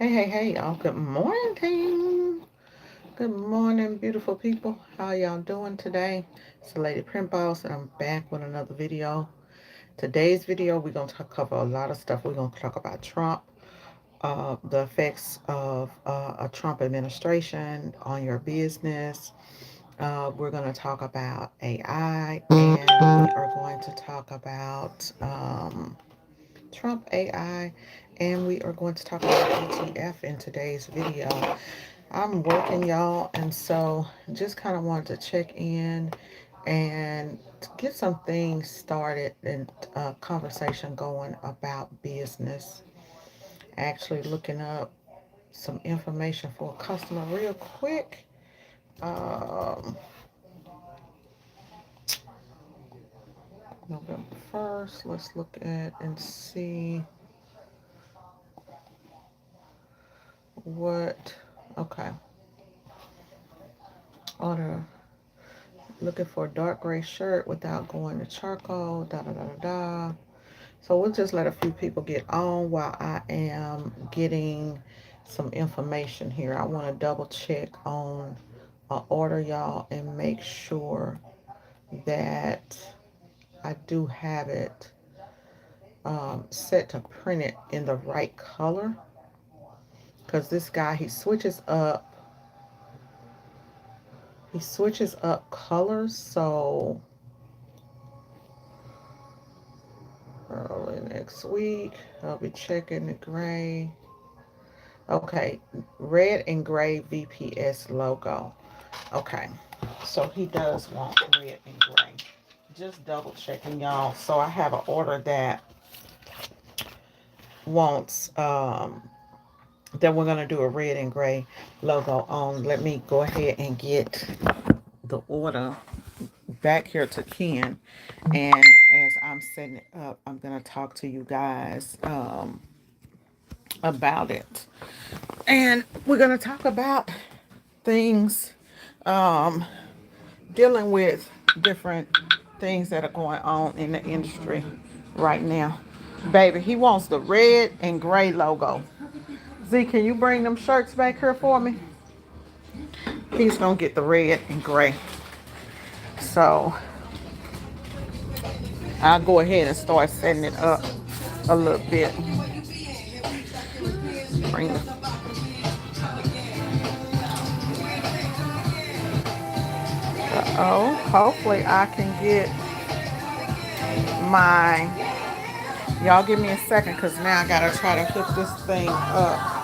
Hey, y'all. Good morning, team. Good morning, beautiful people. How y'all doing today? It's the Lady Print Boss, and I'm back with another video. Today's video, we're going to cover a lot of stuff. We're going to talk about Trump, the effects of a Trump administration on your business. We're going to talk about AI, and we are going to talk about Trump AI, and we are going to talk about DTF in today's video. I'm working, y'all, and so just kind of wanted to check in and get some things started and a conversation going about business. Actually, looking up some information for a customer real quick. Um, November 1st, let's look at and see what. Okay, order. Looking for a dark gray shirt without going to charcoal. Da da da da da. So we'll just let a few people get on while I am getting some information here. I want to double check on an order, y'all, and make sure that I do have it set to print it in the right color. Because this guy, he switches up colors. So early next week, I'll be checking the gray. Okay, red and gray VPS logo. Okay, so he does want red and gray. Just double checking, y'all. So I have an order that wants that we're gonna do a red and gray logo on. Let me go ahead and get the order back here to Ken, and as I'm setting it up, I'm gonna talk to you guys about it, and we're gonna talk about things um, dealing with different things that are going on in the industry right now. Baby, he wants the red and gray logo. Z, can you bring them shirts back here for me? He's gonna get the red and gray. So I'll go ahead and start setting it up a little bit. Bring the, hopefully I can get my. Y'all give me a second, because now I gotta try to hook this thing up.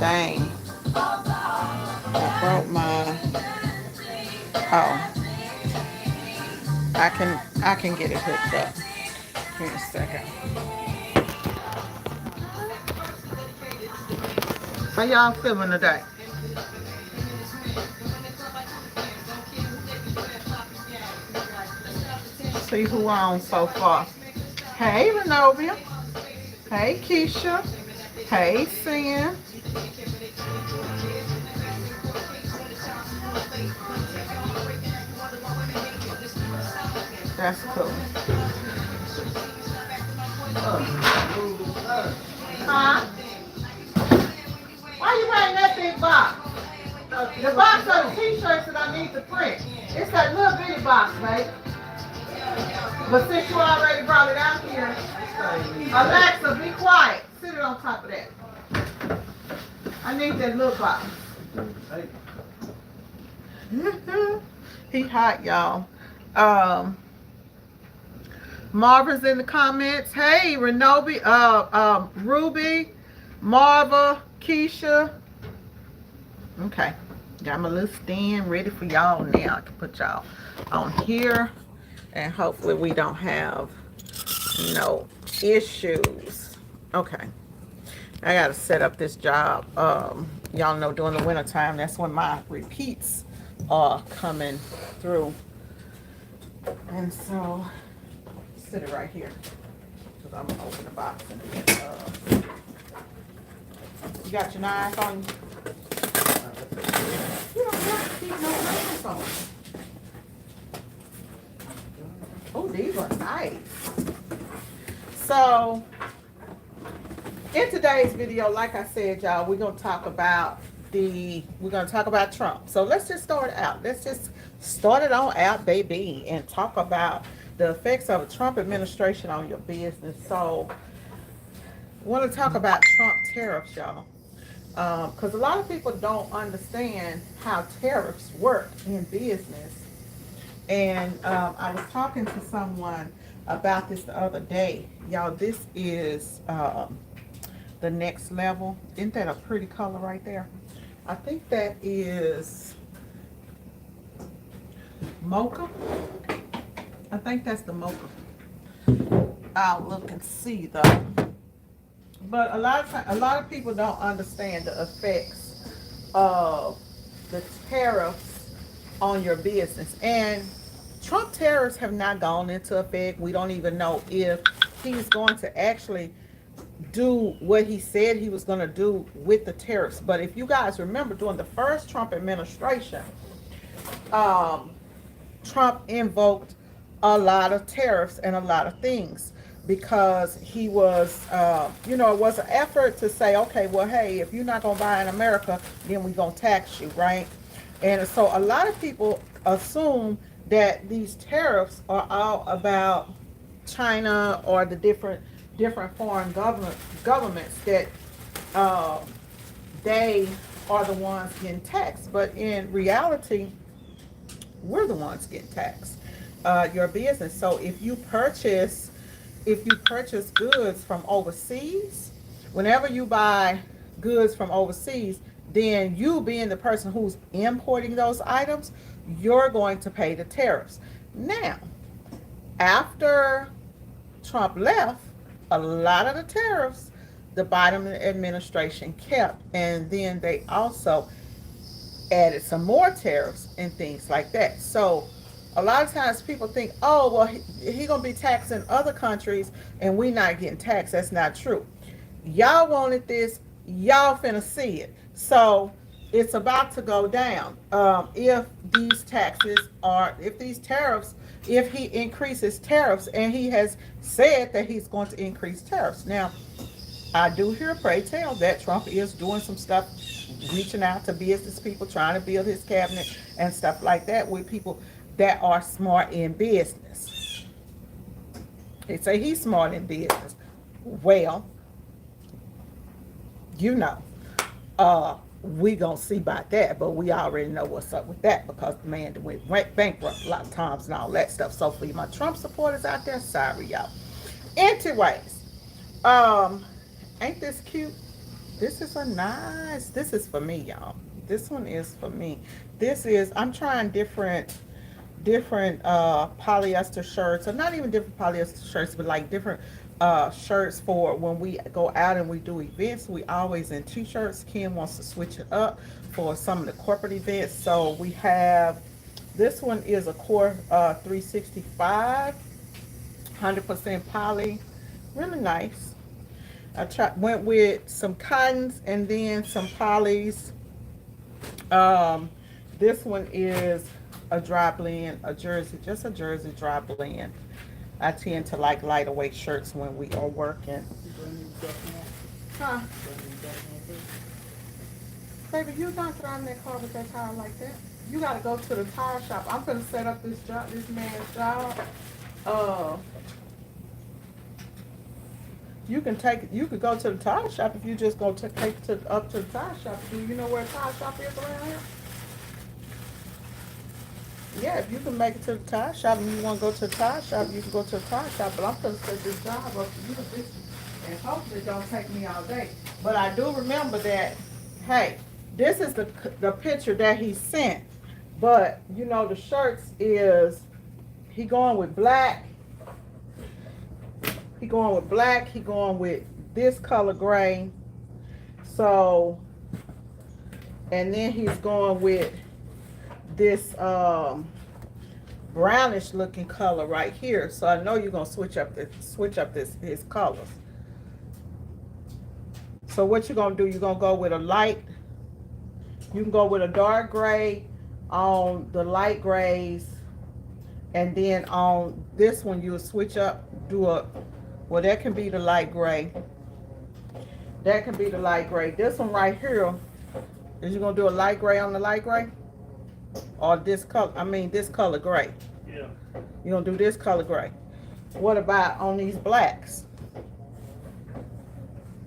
Dang. I broke my. Oh, I can get it hooked up. Give me a second. How y'all feeling today? See who on so far. Hey, Renovia. Hey, Keisha. Hey, Sin. That's cool. Huh? Why you wearing that big box? The box of the t-shirts that I need to print. It's that little bitty box, right? But since you already brought it out here, Alexa, be quiet. Sit it on top of that. I need that little box. He hot, y'all. Marva's in the comments. Hey, Renobi, Ruby, Marva, Keisha. Okay, got my little stand ready for y'all now. I can put y'all on here, and hopefully we don't have no issues. Okay, I gotta set up this job. Y'all know during the winter time, that's when my repeats are coming through, and so sit it right here, because I'm gonna open the box and you got your knife on you? You don't have to keep no knife on. Oh, these are nice. So In today's video, like I said, y'all, we're gonna talk about Trump. So let's just start out. Let's just start it on out, baby, and talk about the effects of a Trump administration on your business. So I want to talk about Trump tariffs, y'all, because a lot of people don't understand how tariffs work in business. And I was talking to someone about this the other day. Y'all, this is the next level. Isn't that a pretty color right there? I think that is mocha. I think that's the mocha. I'll look and see though. But a lot of people don't understand the effects of the tariffs on your business. And Trump tariffs have not gone into effect. We don't even know if he's going to actually do what he said he was going to do with the tariffs. But if you guys remember, during the first Trump administration, um, Trump invoked a lot of tariffs and a lot of things because he was, it was an effort to say, okay, well, hey, if you're not going to buy in America, then we're going to tax you, right? And so a lot of people assume that these tariffs are all about China or the different foreign governments that uh, they are the ones getting taxed. But in reality, we're the ones getting taxed. Your business. So if you purchase goods from overseas, whenever you buy goods from overseas, then you being the person who's importing those items, you're going to pay the tariffs. Now, after Trump left, a lot of the tariffs the Biden administration kept, and then they also added some more tariffs and things like that. So a lot of times people think, oh, well, he gonna be taxing other countries and we not getting taxed. That's not true. Y'all wanted this, y'all finna see it. So it's about to go down. If these taxes if these tariffs, if he increases tariffs, and he has said that he's going to increase tariffs. Now, I do hear pray tell that Trump is doing some stuff, reaching out to business people, trying to build his cabinet and stuff like that with people that are smart in business. They say he's smart in business. Well, you know, we gonna see about that, but we already know what's up with that because the man went bankrupt a lot of times and all that stuff. So for my Trump supporters out there, sorry y'all. Anyways, ain't this cute? This is for me, y'all. This one is for me. I'm trying different polyester shirts, or not even different polyester shirts, but like different shirts for when we go out and we do events. We always in t-shirts. Ken wants to switch it up for some of the corporate events. So we have, this one is a Core 365, 100% poly, really nice. Went with some cottons and then some polys. This one is a dry blend, just a jersey dry blend. I tend to like lighter weight shirts when we are working. Huh? Baby, you not throwing that car with that tire like that. You gotta go to the tire shop. I'm gonna set up this man's job. You could go to the tire shop if you just go up to the tire shop. Do you know where a tire shop is around here? Yeah, if you can make it to the tire shop and you want to go to the tire shop, you can go to the tire shop. But I'm going to set this job up for you, and hopefully it don't take me all day. But I do remember that, hey, this is the picture that he sent. But, the shirts is, he going with black. He going with this color gray. So, and then he's going with this brownish looking color right here. So I know you're gonna switch up his colors. So what you're gonna do, you're gonna go with a light, you can go with a dark gray on the light grays, and then on this one you'll switch up, that can be the light gray, That could be the light gray. This one right here, is you gonna do a light gray on the light gray? Or this color, this color gray. Yeah. You're gonna do this color gray. What about on these blacks?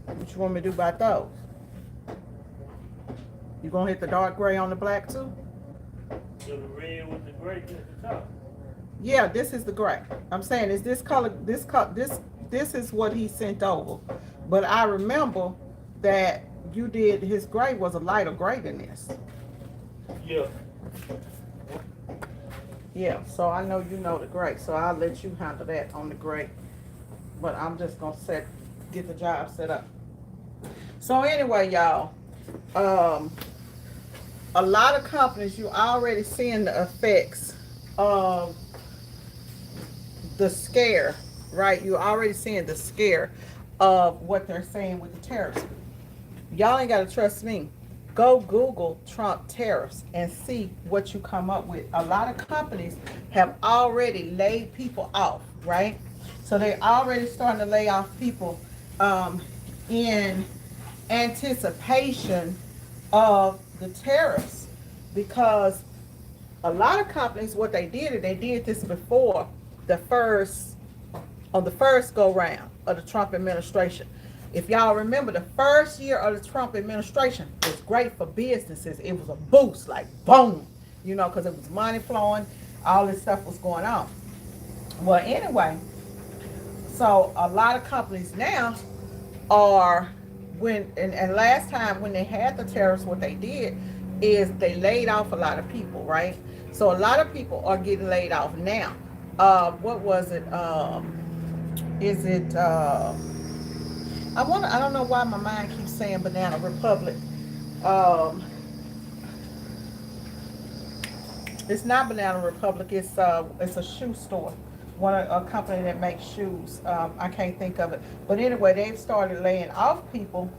What you want me to do about those? You gonna hit the dark gray on the black too? So the red with the gray at the top. Yeah, this is the gray. I'm saying is this color, this is what he sent over. But I remember that you did, his gray was a lighter gray than this. Yeah. Yeah, so I know you know the gray, so I'll let you handle that on the gray. But I'm just gonna get the job set up. So anyway, y'all, a lot of companies, you already seeing the effects of the scare, right? You're already seeing the scare of what they're saying with the tariffs. Y'all ain't gotta trust me. Go Google Trump tariffs and see what you come up with. A lot of companies have already laid people off, right? So they're already starting to lay off people in anticipation of the tariffs, because a lot of companies, what they did, and they did this before the first go round of the Trump administration. If y'all remember, the first year of the Trump administration was great for businesses. It was a boost, like boom, because it was money flowing, all this stuff was going on. Well, anyway, so a lot of companies now are, and last time when they had the tariffs, what they did is they laid off a lot of people, right? So a lot of people are getting laid off now. What was it? Is it? I don't know why my mind keeps saying Banana Republic. It's not Banana Republic. It's a shoe store. A company that makes shoes. I can't think of it. But anyway, they've started laying off people.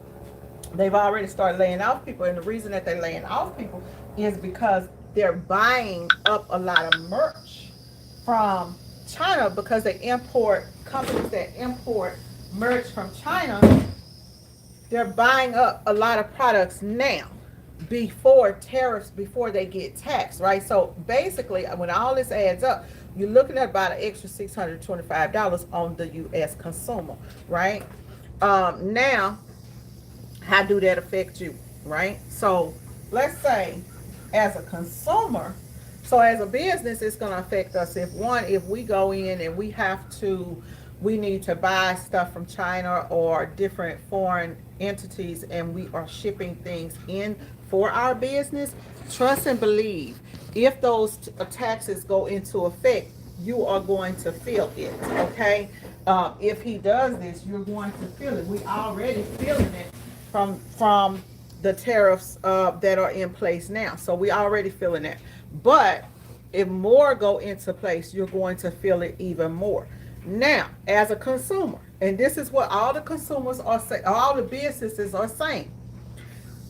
They've already started laying off people, and the reason that they're laying off people is because they're buying up a lot of merch from China, because companies that import merch from China, they're buying up a lot of products now before they get taxed, right? So basically, when all this adds up, you're looking at about an extra $625 on the U.S. consumer, right? Now, how do that affect you, right? So let's say as a consumer, so as a business, it's going to affect us if we go in and we need to buy stuff from China or different foreign entities, and we are shipping things in for our business. Trust and believe, if those taxes go into effect, you are going to feel it, okay? If he does this, you're going to feel it. We already feeling it from the tariffs that are in place now. So we already feeling it. But if more go into place, you're going to feel it even more. Now, as a consumer, and this is what all the consumers are saying, all the businesses are saying,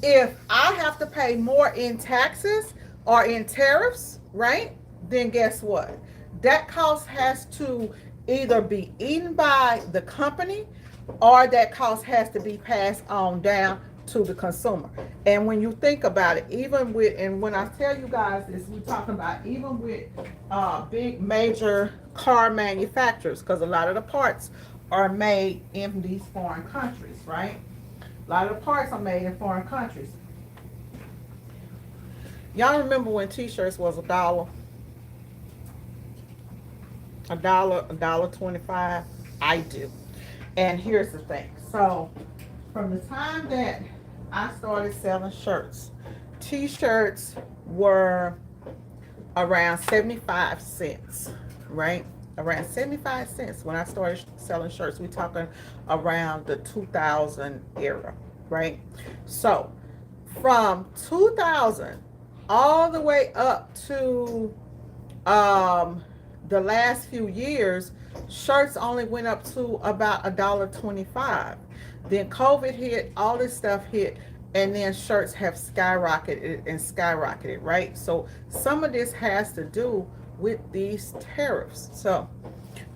if I have to pay more in taxes or in tariffs, right, then guess what? That cost has to either be eaten by the company, or that cost has to be passed on down to the consumer. And when you think about it, and when I tell you guys this, we're talking about even with big major car manufacturers, because a lot of the parts are made in these foreign countries, right? A lot of the parts are made in foreign countries. Y'all remember when t-shirts was $1? $1.25? I do. And here's the thing. So from the time that I started selling shirts, t-shirts were around 75 cents, right? Around 75 cents when I started selling shirts. We're talking around the 2000 era, right? So from 2000 all the way up to the last few years, shirts only went up to about $1.25. Then COVID hit, all this stuff hit, and then shirts have skyrocketed, right? So some of this has to do with these tariffs. So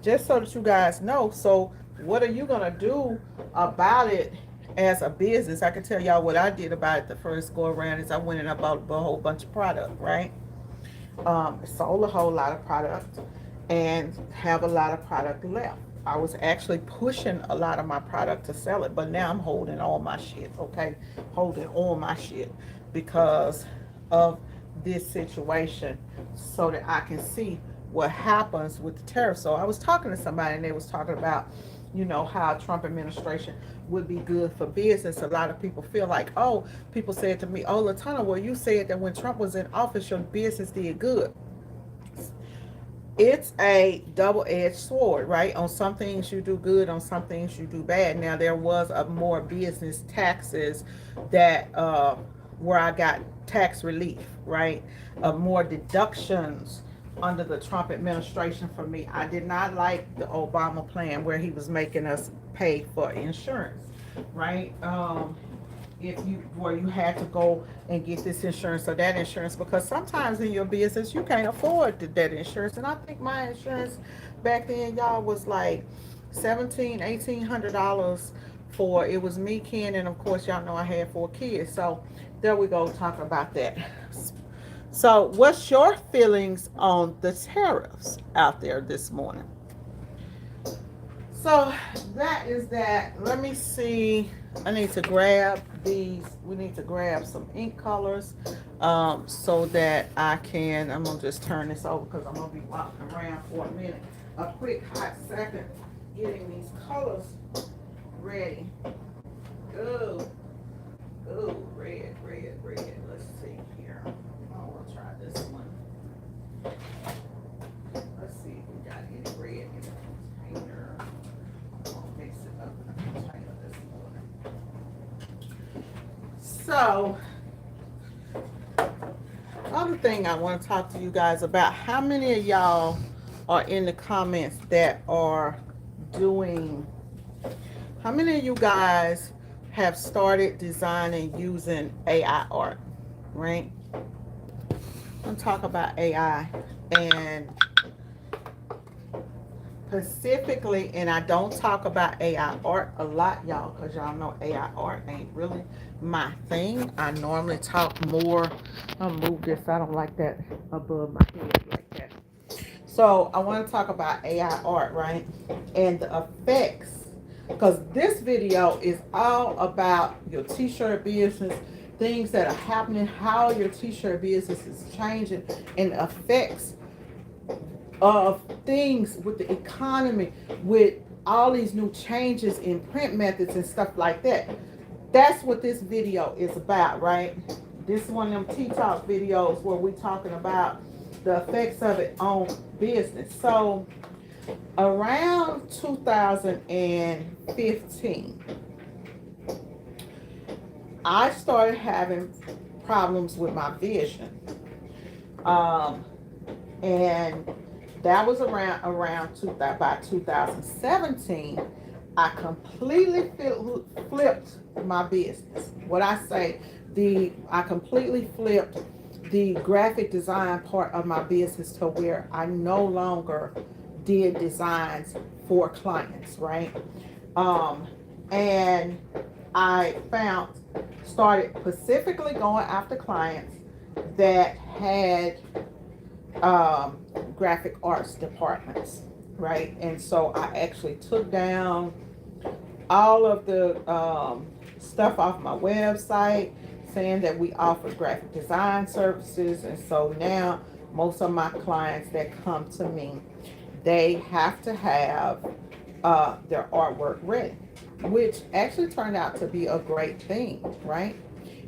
just so that you guys know, so what are you gonna do about it as a business, I can tell y'all what I did about it the first go around is I went and I bought a whole bunch of product, right? Sold a whole lot of product and have a lot of product left. I was actually pushing a lot of my product to sell it, but now I'm holding all my shit, okay? Holding all my shit because of this situation so that I can see what happens with the tariff. So I was talking to somebody and they was talking about, how Trump administration would be good for business. A lot of people feel like, oh, people said to me, oh, Latana, well, you said that when Trump was in office, your business did good. It's a double-edged sword, right? On some things you do good, on some things you do bad. Now there was a more business taxes that where I got tax relief, right? More deductions under the Trump administration for me. I did not like the Obama plan where he was making us pay for insurance, right? If you where you had to go and get this insurance or that insurance, because sometimes in your business you can't afford that insurance. And I think my insurance back then, y'all, was like $1,700-$1,800 for it was me, Ken, and of course y'all know I had 4 kids. So there we go, talking about that. So what's your feelings on the tariffs out there this morning? So that is that. Let me see. I need to grab these. We need to grab some ink colors so that I'm going to just turn this over because I'm going to be walking around for a minute. A quick hot second getting these colors ready. Ooh, ooh, red, red, red. Let's see here. I want to try this one. Let's see if we got any red in the container. Mix it up in a container this morning. So, other thing I want to talk to you guys about, how many of y'all are in the comments that are doing, how many of you guys have started designing using AI art, right? I'm going to talk about AI and specifically, and I don't talk about AI art a lot, y'all, because y'all know AI art ain't really my thing. I normally talk more. I'll move this. I don't like that above my head like that. So I want to talk about AI art, right? And the effects, because this video is all about your t-shirt business, things that are happening, how your t-shirt business is changing, and effects of things with the economy, with all these new changes in print methods and stuff like that. That's what this video is about, right? This is one of them T-Talk videos where we're talking about the effects of it on business. So around 2015, I started having problems with my vision. And that was around about 2017. I completely flipped my business. What I say, I completely flipped the graphic design part of my business to where I no longer did designs for clients, right? And I started specifically going after clients that had graphic arts departments, right? And so I actually took down all of the stuff off my website saying that we offer graphic design services. And so now most of my clients that come to me, they have to have their artwork ready, which actually turned out to be a great thing, right?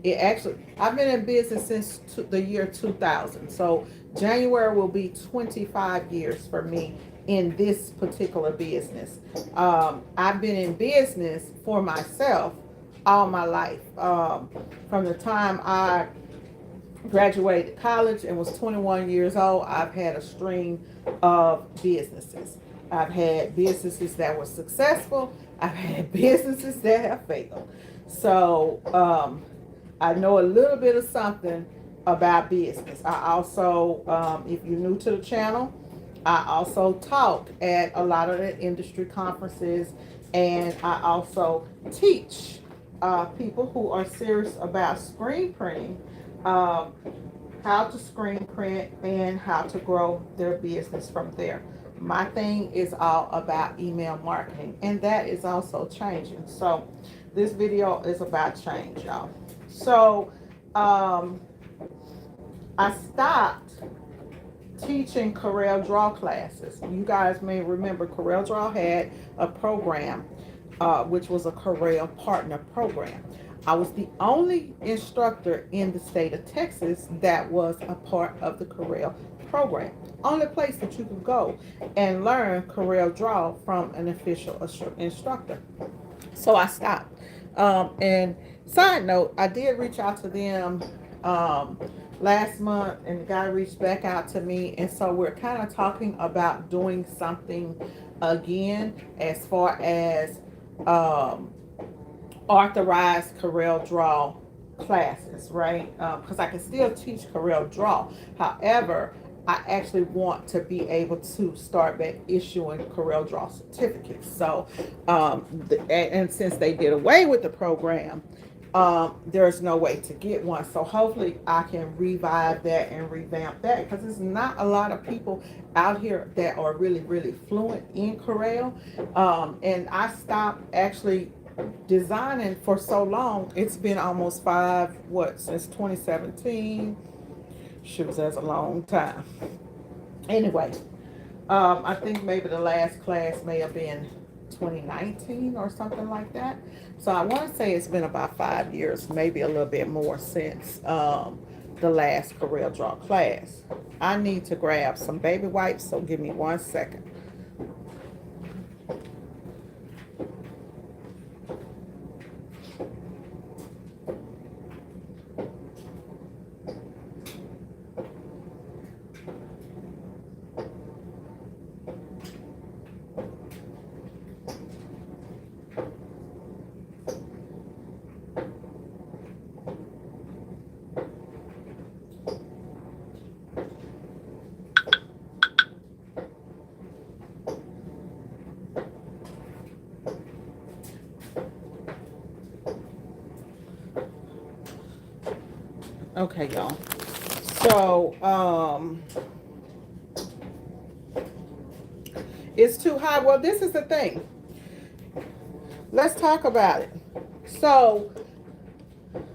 I've been in business since the year 2000. So January will be 25 years for me in this particular business. I've been in business for myself all my life. From the time I graduated college and was 21 years old, I've had a string of businesses. I've had businesses that were successful. I've had businesses that have failed. So I know a little bit of something about business. I also, if you're new to the channel, I also talk at a lot of the industry conferences, and I also teach people who are serious about screen printing, um, how to screen print and how to grow their business from there. My thing is all about email marketing, and that is also changing. So, this video is about change, y'all. So, um, I stopped teaching Corel Draw classes. You guys may remember Corel Draw had a program, which was a Corel partner program. I was the only instructor in the state of Texas that was a part of the Corel program. Only place that you could go and learn Corel Draw from an official instructor. So I stopped. And side note, I did reach out to them um, last month, and the guy reached back out to me, and so we're kind of talking about doing something again as far as um, authorized Corel Draw classes, right? Because I can still teach Corel Draw. However, I actually want to be able to start back issuing Corel Draw certificates. So, and since they did away with the program, there's no way to get one. So hopefully I can revive that and revamp that, because there's not a lot of people out here that are really, really fluent in Corel. And I stopped actually designing for so long. It's been almost since 2017. Shoot, that's a long time. Anyway, I think maybe the last class may have been 2019 or something like that. So I want to say it's been about 5 years, maybe a little bit more since the last Corel Draw class. I need to grab some baby wipes, so give me 1 second. Okay, y'all. So, it's too high. Well, this is the thing. Let's talk about it. So,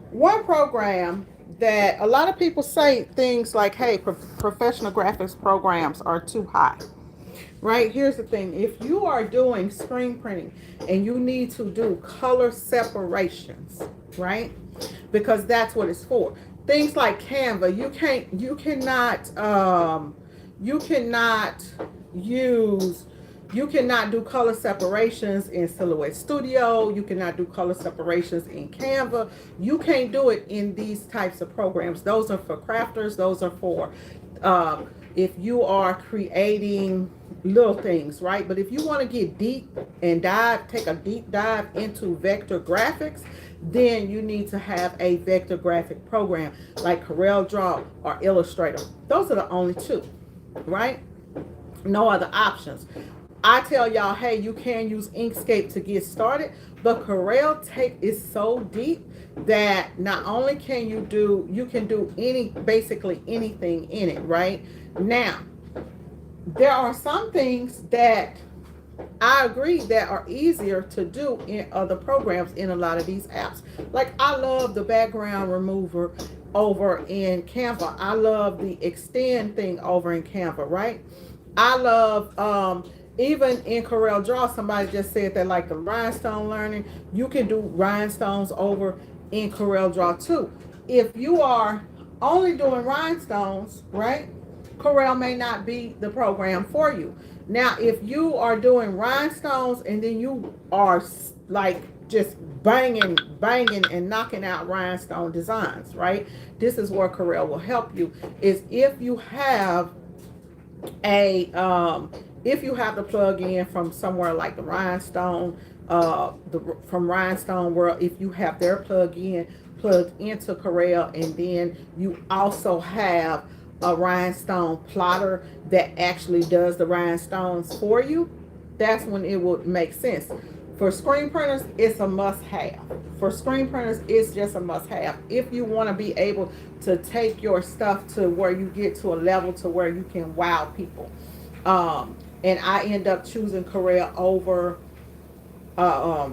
one program that a lot of people say things like, hey, professional graphics programs are too high. Right? Here's the thing. If you are doing screen printing and you need to do color separations, right? Because that's what it's for. Things like Canva, you cannot use you cannot do color separations in Silhouette Studio. You cannot do color separations in Canva. You can't do it in these types of programs. Those are for crafters. Those are for if you are creating little things, right? But if you want to get deep and take a deep dive into vector graphics, then you need to have a vector graphic program like Corel Draw or Illustrator. Those are the only two, right? No other options. I tell y'all, hey, you can use Inkscape to get started, but Corel Tape is so deep that not only can you can do basically anything in it, right? Now, there are some things that I agree that are easier to do in other programs in a lot of these apps. Like, I love the background remover over in Canva. I love the extend thing over in Canva, right? I love even in Corel Draw, somebody just said that, like the rhinestone learning, you can do rhinestones over in Corel Draw too. If you are only doing rhinestones, right, Corel may not be the program for you. Now, if you are doing rhinestones and then you are like just banging and knocking out rhinestone designs, right? This is where Corel will help you. Is if you have if you have the plug-in from somewhere like the Rhinestone, from Rhinestone World, if you have their plug-in plugged into Corel, and then you also have a rhinestone plotter that actually does the rhinestones for you, that's when it would make sense. For screen printers, it's a must have. For screen printers, it's just a must have. If you want to be able to take your stuff to where you get to a level to where you can wow people. Um, and I end up choosing Corel uh,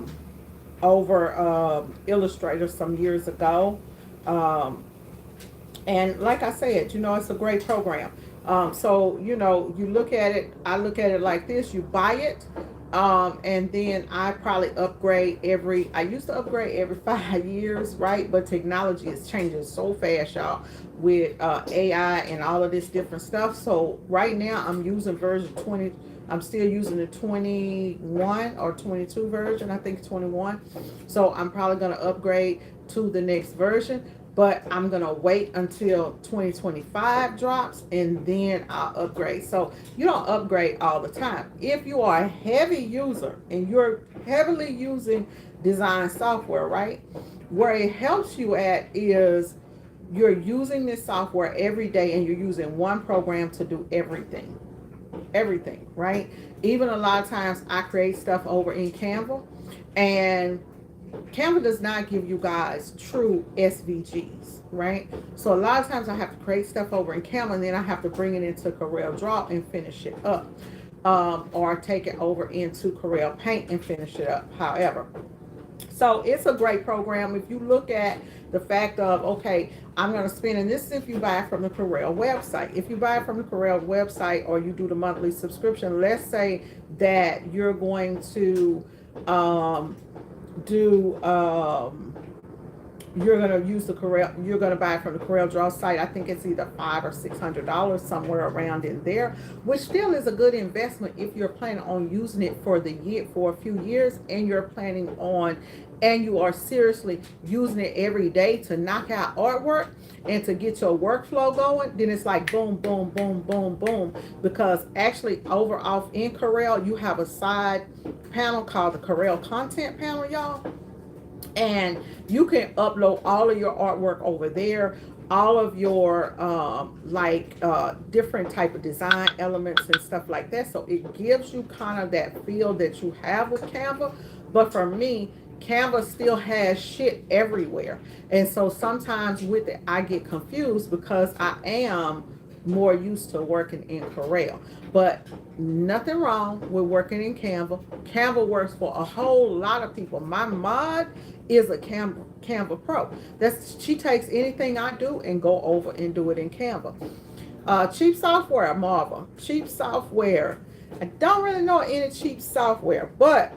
um, Illustrator some years ago. Um, and like I said, it's a great program. So you look at it. I look at it like this: you buy it, and then I probably upgrade every. I used to upgrade every 5 years, right? But technology is changing so fast, y'all, with AI and all of this different stuff. So right now, I'm using version 20. I'm still using the 21 or 22 version. I think 21. So I'm probably going to upgrade to the next version, but I'm going to wait until 2025 drops and then I'll upgrade. So you don't upgrade all the time. If you are a heavy user and you're heavily using design software, right? Where it helps you at is you're using this software every day and you're using one program to do everything, right? Even a lot of times I create stuff over in Canva, and Canva does not give you guys true SVGs, right? So a lot of times I have to create stuff over in Canva and then I have to bring it into Corel Draw and finish it up. Or take it over into Corel Paint and finish it up. However, so it's a great program. If you look at the fact of, okay, I'm going to spend, and this is if you buy from the Corel website. If you buy from the Corel website or you do the monthly subscription, let's say that you're going to do you're going to use the Corel, you're going to buy it from the Corel Draw site. I think it's either $500 or $600, somewhere around in there, which still is a good investment if you're planning on using it for the year, for a few years, and you're planning on, and you are seriously using it every day to knock out artwork and to get your workflow going. Then it's like boom, boom, boom, boom, boom, because actually over off in Corel, you have a side panel called the Corel content panel, y'all, and you can upload all of your artwork over there, all of your different type of design elements and stuff like that. So it gives you kind of that feel that you have with Canva. But for me, Canva still has shit everywhere, and so sometimes with it I get confused because I am more used to working in Corel. But nothing wrong with working in Canva. Canva works for a whole lot of people. My mod is a Canva Pro. She takes anything I do and go over and do it in Canva. Cheap software, Marva. Cheap software. I don't really know any cheap software, but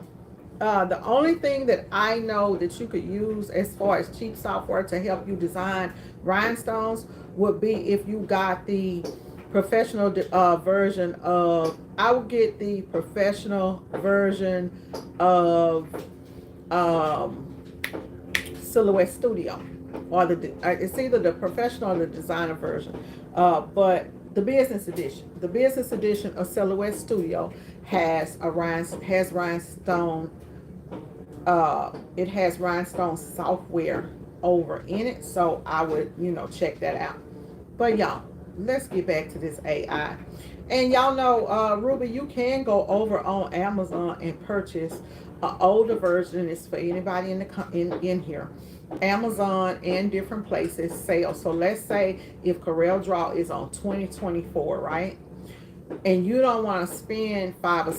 the only thing that I know that you could use as far as cheap software to help you design rhinestones would be if you got the professional version of, I would get the professional version of Silhouette Studio, or it's either the professional or the designer version, but the business edition of Silhouette Studio has rhinestone. It has rhinestone software over in it, so I would check that out. But y'all, let's get back to this AI. And y'all know, Ruby, you can go over on Amazon and purchase an older version. It's for anybody in here. Amazon and different places sell. So let's say if Corel Draw is on 2024, right? And you don't want to spend $500 or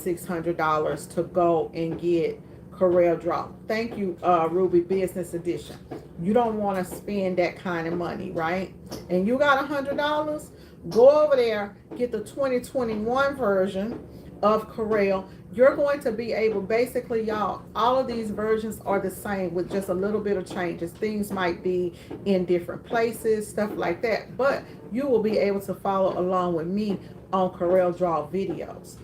$600 to go and get Corel Draw. Thank you, Ruby Business Edition. You don't want to spend that kind of money, right? And you got $100, go over there, get the 2021 version of Corel. You're going to be able, basically, y'all, all of these versions are the same with just a little bit of changes. Things might be in different places, stuff like that, but you will be able to follow along with me on Corel Draw videos.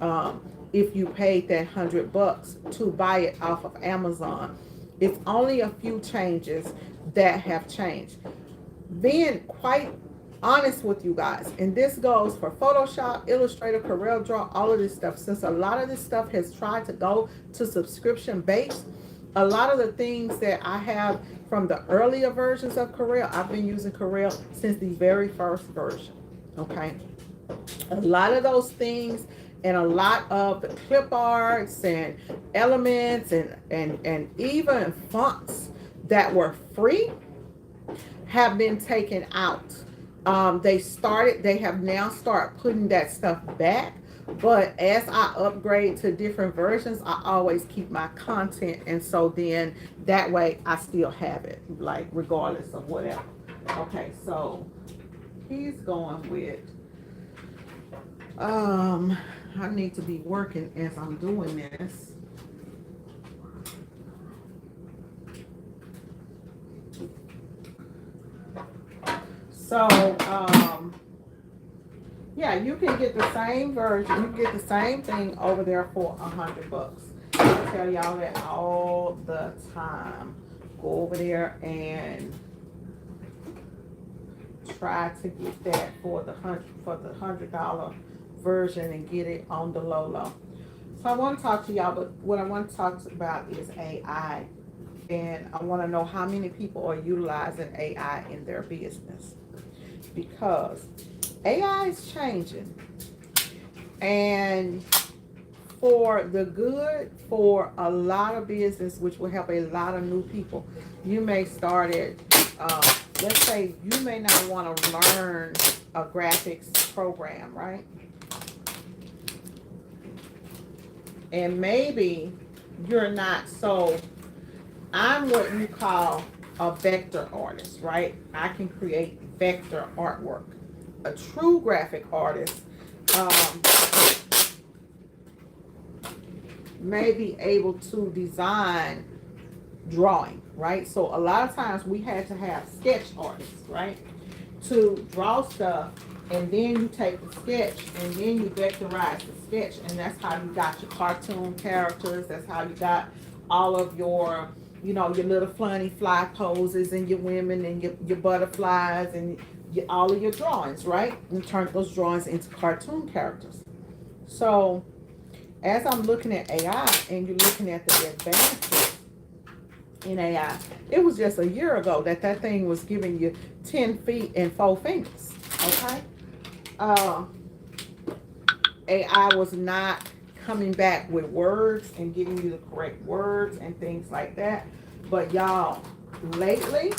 If you paid that $100 to buy it off of Amazon, it's only a few changes that have changed. Being quite honest with you guys, and this goes for Photoshop, Illustrator, Corel Draw, all of this stuff. Since a lot of this stuff has tried to go to subscription based, a lot of the things that I have from the earlier versions of Corel, I've been using Corel since the very first version. Okay, a lot of those things And a lot of the clip arts and elements and even fonts that were free have been taken out. They have now started putting that stuff back. But as I upgrade to different versions, I always keep my content. And so then that way I still have it, like regardless of whatever. Okay, so he's going with, I need to be working as I'm doing this. So, yeah, you can get the same version. You can get the same thing over there for $100. I tell y'all that all the time. Go over there and try to get that for the $100 version and get it on the low. So I want to talk to y'all, but what I want to talk about is AI. And I want to know how many people are utilizing AI in their business, because AI is changing, and for the good, for a lot of business, which will help a lot of new people. You may start it, let's say you may not want to learn a graphics program, right? And maybe you're not, so I'm what you call a vector artist, right? I can create vector artwork. A true graphic artist um, may be able to design drawing, right? So a lot of times we had to have sketch artists, right, to draw stuff, and then you take the sketch and then you vectorize the sketch, and that's how you got your cartoon characters. That's how you got all of your, your little funny fly poses and your women and your butterflies and all of your drawings, right? And turn those drawings into cartoon characters. So as I'm looking at AI and you're looking at the advances in AI, it was just a year ago that thing was giving you 10 feet and 4 fingers. Okay? AI was not coming back with words and giving you the correct words and things like that. But y'all, lately,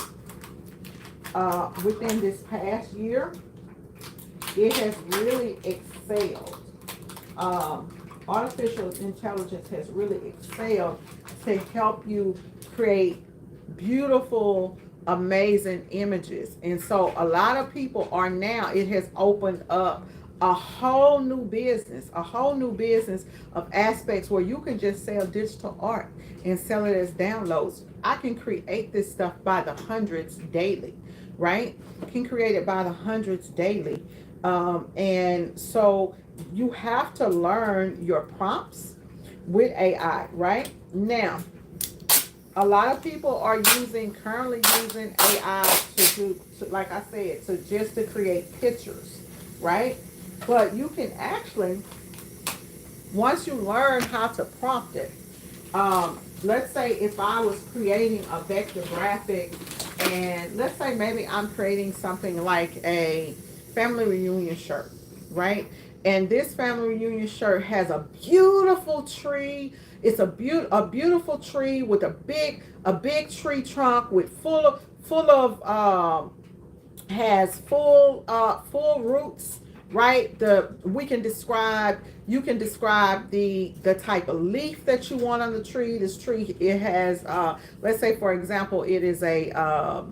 within this past year, it has really excelled. Artificial intelligence has really excelled to help you create beautiful, amazing images. And so a lot of people are now, it has opened up a whole new business of aspects where you can just sell digital art and sell it as downloads. I can create this stuff by the hundreds daily, right? I can create it by the hundreds daily. And so you have to learn your prompts with AI, right? Now, a lot of people are currently using AI like I said, just to create pictures, right? But you can actually, once you learn how to prompt it, let's say if I was creating a vector graphic, and let's say maybe I'm creating something like a family reunion shirt, right? And this family reunion shirt has a beautiful tree. It's a beautiful tree with a big tree trunk with full of has full roots, right? You can describe the type of leaf that you want on the tree. This tree, it has, let's say for example, it is a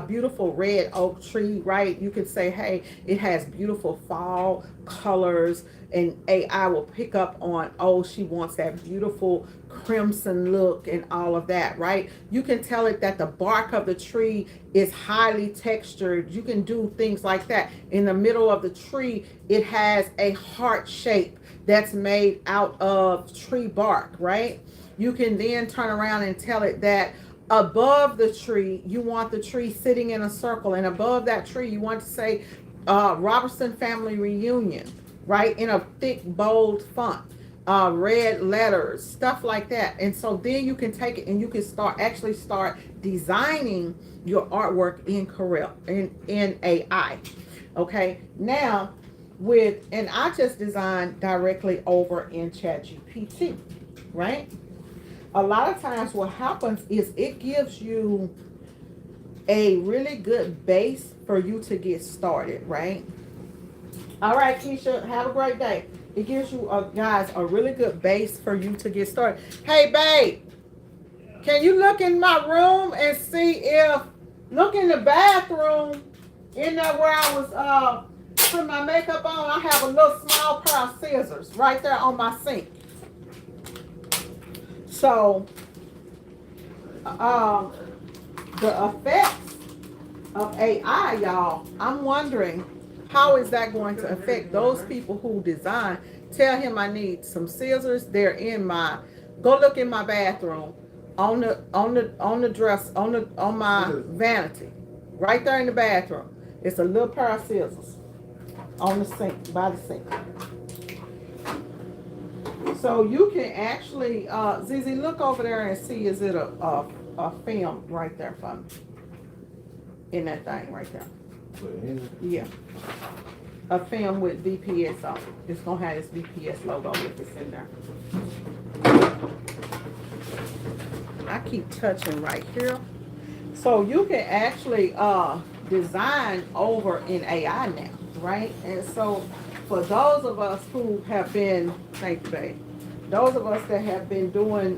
beautiful red oak tree, right? You could say, hey, it has beautiful fall colors, and AI will pick up on, oh, she wants that beautiful crimson look and all of that, right? You can tell it that the bark of the tree is highly textured. You can do things like that. In the middle of the tree, it has a heart shape that's made out of tree bark, right? You can then turn around and tell it that above the tree, you want the tree sitting in a circle, and above that tree, you want to say Robertson Family Reunion, right, in a thick, bold font, red letters, stuff like that. And so then you can take it and you can start designing your artwork in AI. Okay, now and I just designed directly over in ChatGPT, right? A lot of times what happens is it gives you a really good base for you to get started, right? All right, Keisha, have a great day. It gives you, guys, a really good base for you to get started. Hey, babe, can you look in my room and see if, look in the bathroom, in there where I was putting my makeup on, I have a little small pair of scissors right there on my sink. So, um, the effects of AI, y'all, I'm wondering how is that going to affect those people who design. Tell him I need some scissors. They're in my. Go look in my bathroom, on the dress on my vanity, right there in the bathroom. It's a little pair of scissors on the sink by the sink. So you can actually, Zizi, look over there and see is it a film right there for me in that thing right there. Yeah. A film with VPS on it. It's gonna have this VPS logo if it's in there. I keep touching right here. So you can actually design over in AI now, right? And so for those of us who have been, thank you, babe. Those of us that have been doing,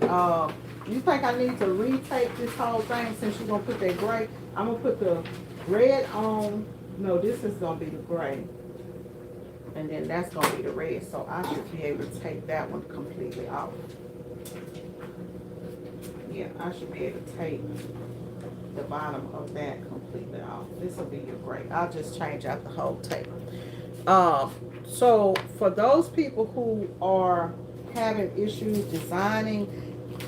you think I need to retake this whole thing since you're gonna put that gray? I'm gonna put the red on. No, this is gonna be the gray. And then that's gonna be the red. So I should be able to take that one completely off. Yeah, I should be able to take the bottom of that completely off. This will be your gray. I'll just change out the whole table. So for those people who are having issues designing,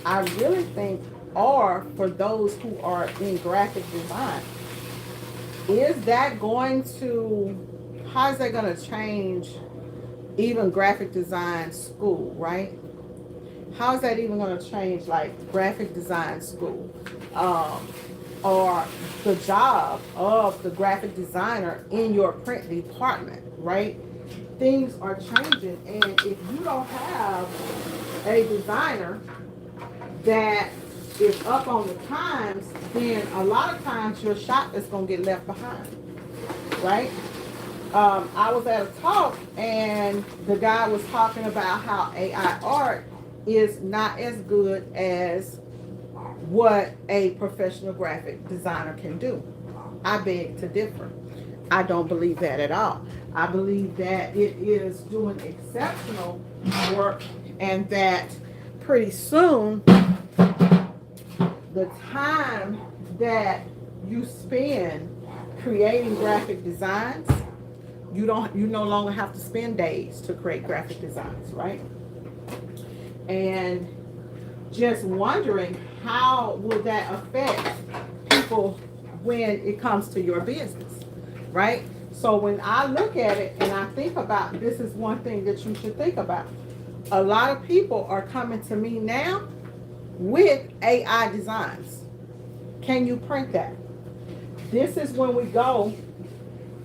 I really think, or for those who are in graphic design, is that going to, how is that going to change even graphic design school, right? How is that even going to change like graphic design school? Or the job of the graphic designer in your print department, right? Things are changing, and if you don't have a designer that is up on the times, then a lot of times your shop is going to get left behind, right? I was at a talk and the guy was talking about how AI art is not as good as what a professional graphic designer can do. I beg to differ. I don't believe that at all. I believe that it is doing exceptional work and that pretty soon the time that you spend creating graphic designs, you no longer have to spend days to create graphic designs, right? And just wondering how will that affect people when it comes to your business, right? So when I look at it and I think about, this is one thing that you should think about. A lot of people are coming to me now with AI designs. Can you print that? This is when we go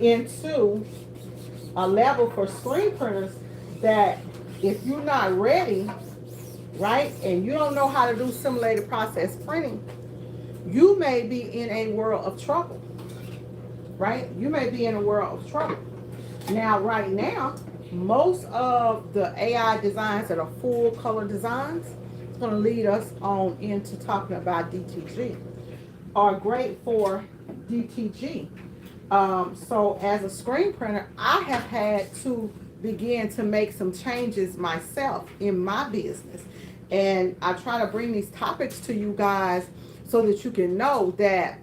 into a level for screen printers that if you're not ready, right, and you don't know how to do simulated process printing, you may be in a world of trouble, right? You may be in a world of trouble. Now, right now, most of the AI designs that are full color designs, it's going to lead us on into talking about DTG, are great for DTG. So as a screen printer, I have had to begin to make some changes myself in my business. And I try to bring these topics to you guys so that you can know that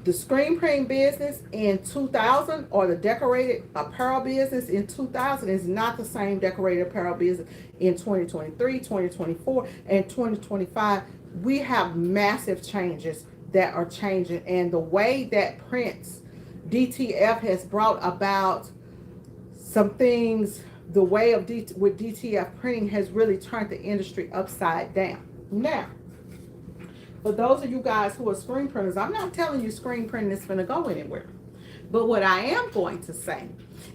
the screen printing business in 2000 or the decorated apparel business in 2000 is not the same decorated apparel business in 2023, 2024, and 2025. We have massive changes that are changing, and the way that prints, DTF has brought about some things. The way of with DTF printing has really turned the industry upside down. Now, for those of you guys who are screen printers, I'm not telling you screen printing is going to go anywhere. But what I am going to say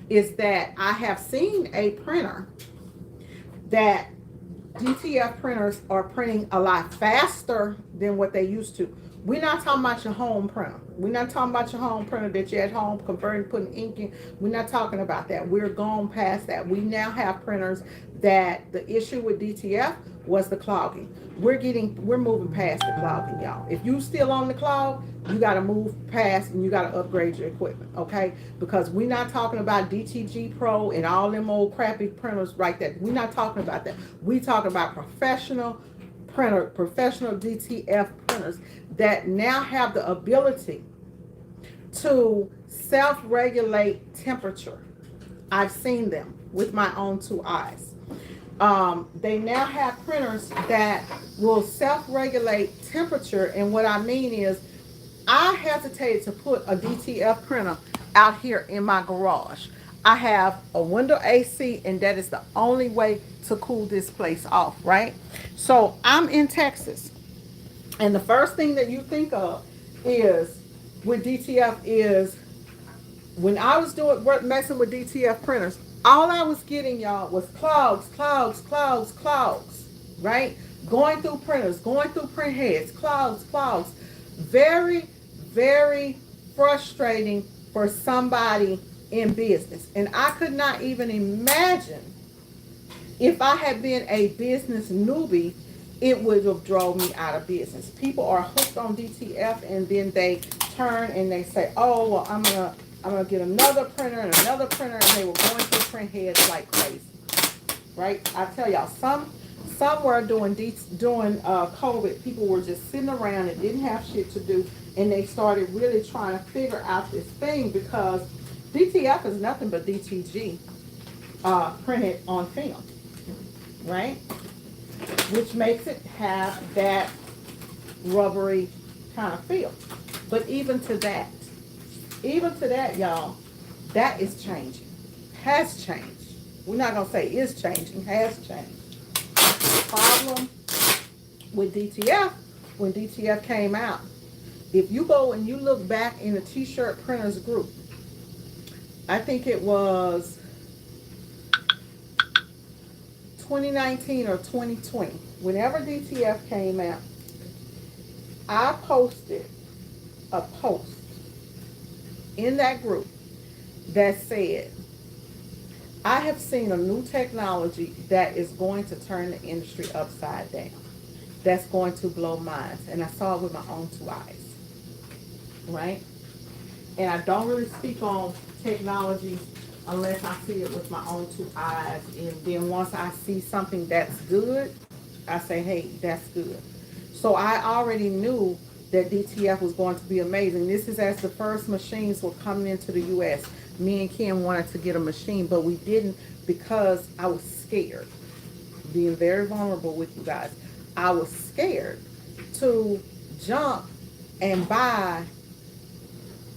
is that I have seen a printer that DTF printers are printing a lot faster than what they used to. We're not talking about your home printer. We're not talking about your home printer that you're at home converting, putting ink in. We're not talking about that. We're gone past that. We now have printers that the issue with DTF was the clogging. We're moving past the clogging, y'all. If you still on the clog, you got to move past and you got to upgrade your equipment, okay? Because we're not talking about DTG Pro and all them old crappy printers like that. We're not talking about that. We talking about professional DTF printers that now have the ability to self-regulate temperature. I've seen them with my own two eyes. They now have printers that will self-regulate temperature, and what I mean is I hesitated to put a DTF printer out here in my garage. I have a window AC, and that is the only way to cool this place off, right? So I'm in Texas, and the first thing that you think of is with DTF is when I was doing messing with DTF printers, all I was getting, y'all, was clogs, right? Going through printers, going through print heads, clogs. Very, very frustrating for somebody in business. And I could not even imagine if I had been a business newbie, it would have drove me out of business. People are hooked on DTF and then they turn and they say, oh, well, I'm gonna get another printer and they were going through print heads like crazy, right? I tell y'all, somewhere during COVID, people were just sitting around and didn't have shit to do, and they started really trying to figure out this thing because DTF is nothing but DTG printed on film, right? Which makes it have that rubbery kind of feel. But even to that, y'all, that is changing. Has changed. We're not going to say is changing, has changed. The problem with DTF, when DTF came out, if you go and you look back in the t-shirt printers group, I think it was 2019 or 2020, whenever DTF came out, I posted a post in that group that said, I have seen a new technology that is going to turn the industry upside down. That's going to blow minds. And I saw it with my own two eyes. Right? And I don't really speak on technology unless I see it with my own two eyes. And then once I see something that's good, I say, hey, that's good. So I already knew that DTF was going to be amazing. This is as the first machines were coming into the U.S. Me and Kim wanted to get a machine, but we didn't because I was scared. Being very vulnerable with you guys. I was scared to jump and buy.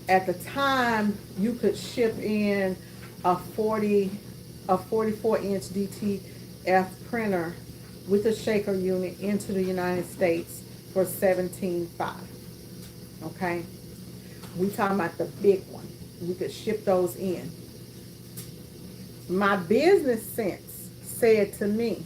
At the time, you could ship in a 44-inch DTF printer with a shaker unit into the United States for $17,500. Okay? We talking about the big one. We could ship those in. My business sense said to me,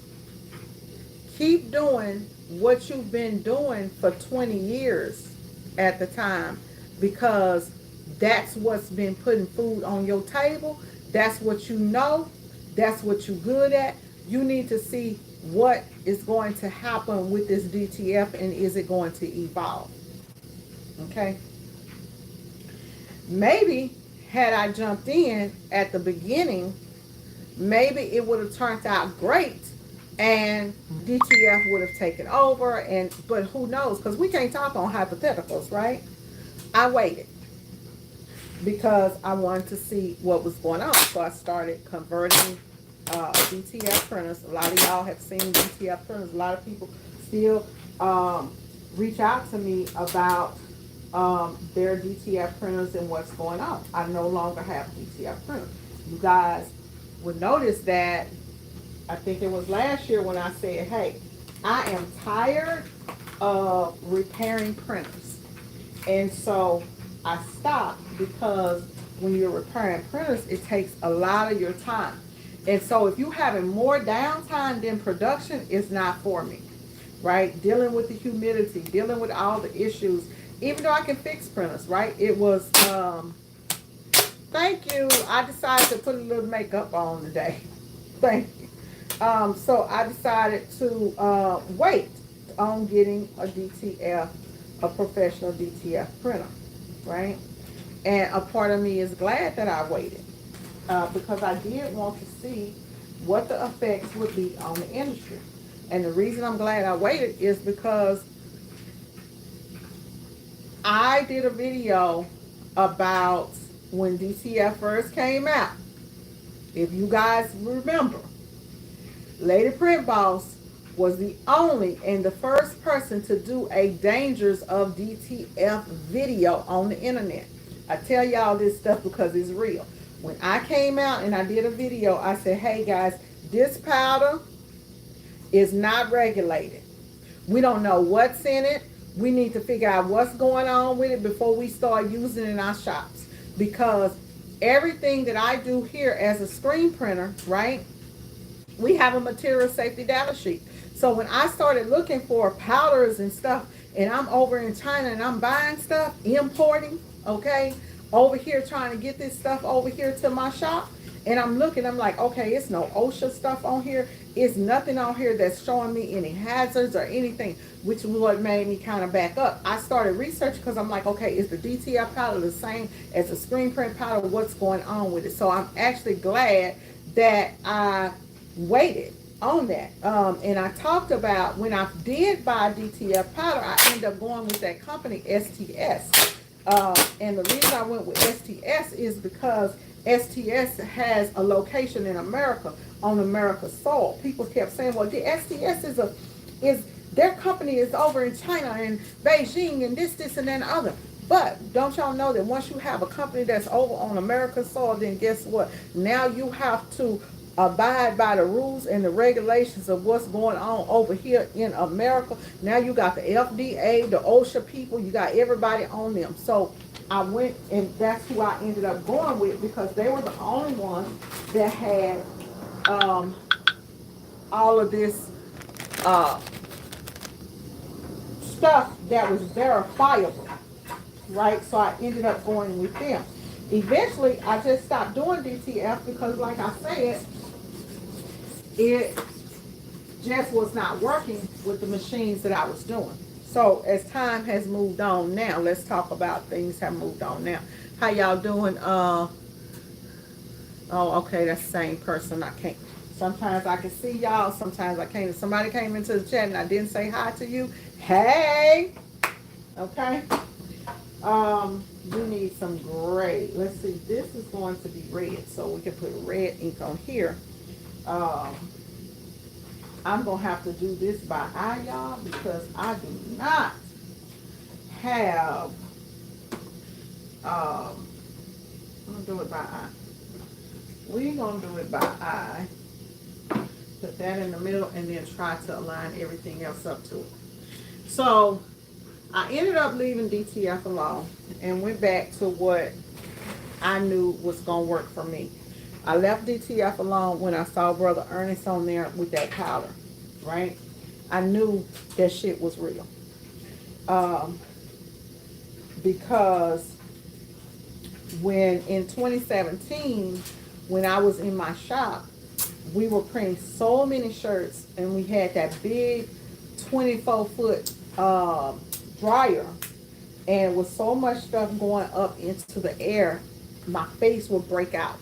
keep doing what you've been doing for 20 years at the time, because that's what's been putting food on your table. That's what you know. That's what you're good at. You need to see what is going to happen with this DTF and is it going to evolve. Okay? Maybe had I jumped in at the beginning, maybe it would have turned out great and DTF would have taken over, but who knows, because we can't talk on hypotheticals, right? I waited because I wanted to see what was going on. So I started converting DTF printers. A lot of y'all have seen DTF printers. A lot of people still reach out to me about their DTF printers and what's going on. I no longer have DTF printers. You guys would notice that I think it was last year when I said, hey, I am tired of repairing printers. And so I stopped because when you're repairing printers, it takes a lot of your time. And so if you're having more downtime than production, it's not for me, right? Dealing with the humidity, dealing with all the issues, even though I can fix printers, right? It was, thank you. I decided to put a little makeup on today. Thank you. So I decided to wait on getting a DTF, a professional DTF printer, right? And a part of me is glad that I waited because I did want to see what the effects would be on the industry. And the reason I'm glad I waited is because I did a video about when DTF first came out. If you guys remember, Lady Print Boss was the only and the first person to do a Dangers of DTF video on the internet. I tell y'all this stuff because it's real. When I came out and I did a video, I said, hey guys, this powder is not regulated. We don't know what's in it. We need to figure out what's going on with it before we start using it in our shops. Because everything that I do here as a screen printer, right? We have a material safety data sheet. So when I started looking for powders and stuff, and I'm over in China and I'm buying stuff, importing, okay, over here trying to get this stuff over here to my shop, and I'm looking, I'm like, okay, it's no OSHA stuff on here. It's nothing on here that's showing me any hazards or anything, which is what made me kind of back up. I started researching because I'm like, okay, is the DTF powder the same as the screen print powder? What's going on with it? So I'm actually glad that I waited on that. And I talked about when I did buy DTF powder, I ended up going with that company, STS. And the reason I went with STS is because STS has a location in America, on America's soil. People kept saying, well, the STS is their company is over in China and Beijing and this and that and other. But don't y'all know that once you have a company that's over on America's soil, then guess what? Now you have to abide by the rules and the regulations of what's going on over here in America. Now you got the FDA, the OSHA people, you got everybody on them. So I went, and that's who I ended up going with because they were the only ones that had all of this stuff that was verifiable, right? So I ended up going with them. Eventually, I just stopped doing DTF because, like I said, it just was not working with the machines that I was doing. So as time has moved on now, let's talk about things have moved on now. How y'all doing? Oh, okay, that's the same person. I can't. Sometimes I can see y'all, sometimes I can't. If somebody came into the chat and I didn't say hi to you, hey, okay. We need some gray. Let's see, this is going to be red, so we can put red ink on here. I'm gonna have to do this by eye, y'all, because I do not have I'm gonna do it by eye. We're gonna do it by eye. Put that in the middle and then try to align everything else up to it. So I ended up leaving DTF alone and went back to what I knew was gonna work for me. I left DTF alone when I saw Brother Ernest on there with that powder, right? I knew that shit was real. Because when in 2017, when I was in my shop, we were printing so many shirts and we had that big 24-foot dryer, and with so much stuff going up into the air, my face would break out.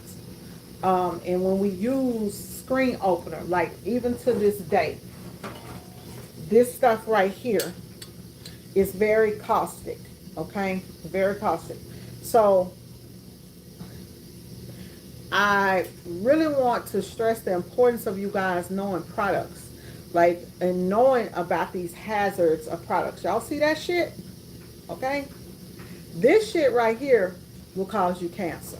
And when we use screen opener, like even to this day, this stuff right here is very caustic, okay? Very caustic. So I really want to stress the importance of you guys knowing products, like, and knowing about these hazards of products. Y'all see that shit? Okay? This shit right here will cause you cancer.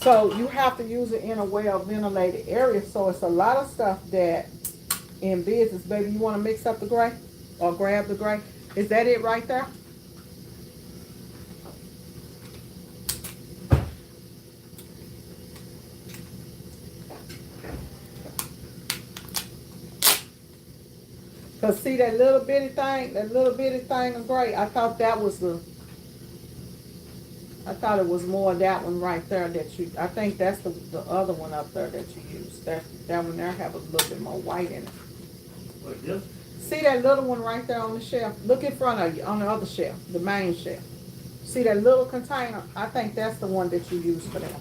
So you have to use it in a well-ventilated area. So it's a lot of stuff that in business, baby, you want to mix up the gray or grab the gray? Is that it right there? Cause see that little bitty thing of gray. I thought it was more that one right there that you. I think that's the other one up there that you use. That one there have a little bit more white in it. Like this? See that little one right there on the shelf? Look in front of you on the other shelf, the main shelf. See that little container? I think that's the one that you use for that.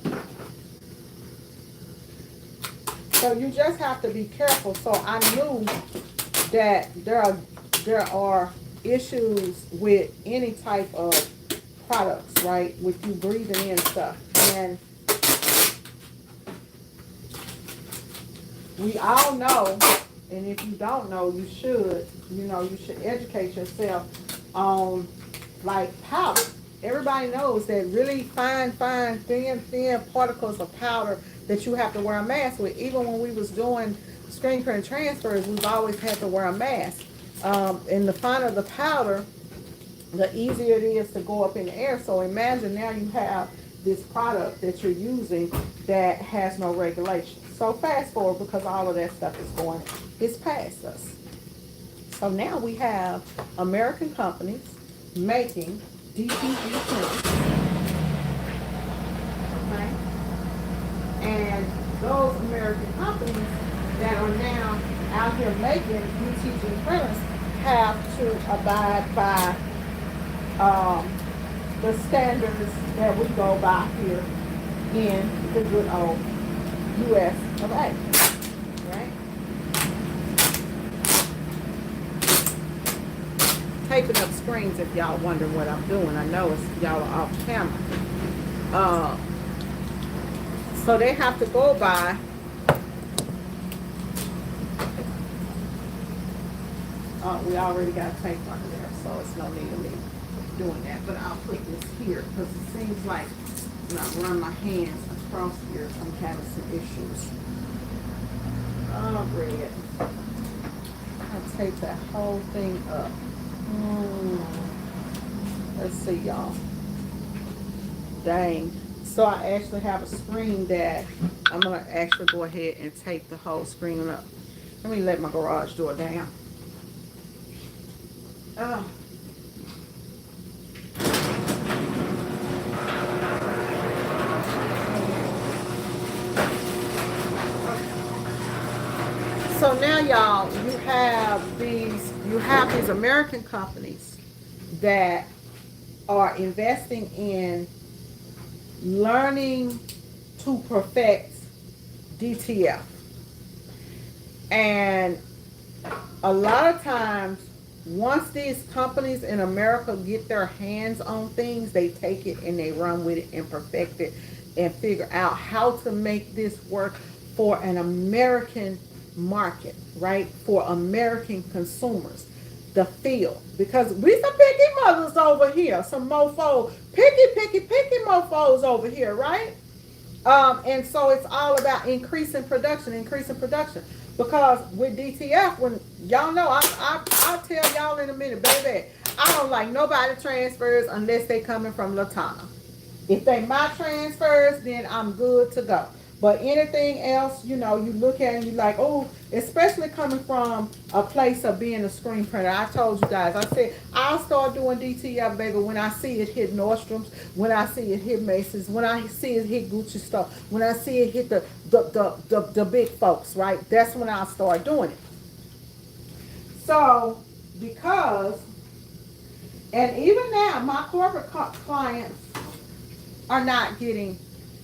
So you just have to be careful. So I knew that there are issues with any type of products, right? With you breathing in stuff. And we all know, and if you don't know, you should educate yourself on like powder. Everybody knows that really fine, thin particles of powder that you have to wear a mask with. Even when we was doing screen print transfers, we've always had to wear a mask. And the finer the powder, the easier it is to go up in the air. So imagine now you have this product that you're using that has no regulation. So fast forward, because all of that stuff is past us. So now we have American companies making DTF printers. Okay? And those American companies that are now out here making DTF printers have to abide by the standards that we go by here in the good old U.S. of A. Right? Taping up screens if y'all wondering what I'm doing. I know y'all are off camera. So they have to go by we already got tape under there, so it's no need of me doing that. But I'll put this here because it seems like when I run my hands across here, I'm having some issues. Oh, red. I'll tape that whole thing up. Let's see, y'all. Dang. So I actually have a screen that I'm going to actually go ahead and tape the whole screen up. Let me let my garage door down. So now, y'all, you have these American companies that are investing in learning to perfect DTF. And a lot of times, once these companies in America get their hands on things, they take it and they run with it and perfect it and figure out how to make this work for an American market, right? For American consumers. The feel. Because we some picky mothers over here, some mofos, picky mofos over here, right? And so it's all about increasing production. Because with DTF, when y'all know, I'll tell y'all in a minute, baby, I don't like nobody transfers unless they coming from Latana. If they my transfers, then I'm good to go. But anything else, you look at it and you're like, oh, especially coming from a place of being a screen printer. I told you guys, I said, I'll start doing DTF, baby, when I see it hit Nordstrom's, when I see it hit Macy's, when I see it hit Gucci stuff, when I see it hit the big folks, right? That's when I'll start doing it. So, and even now, my corporate clients are not getting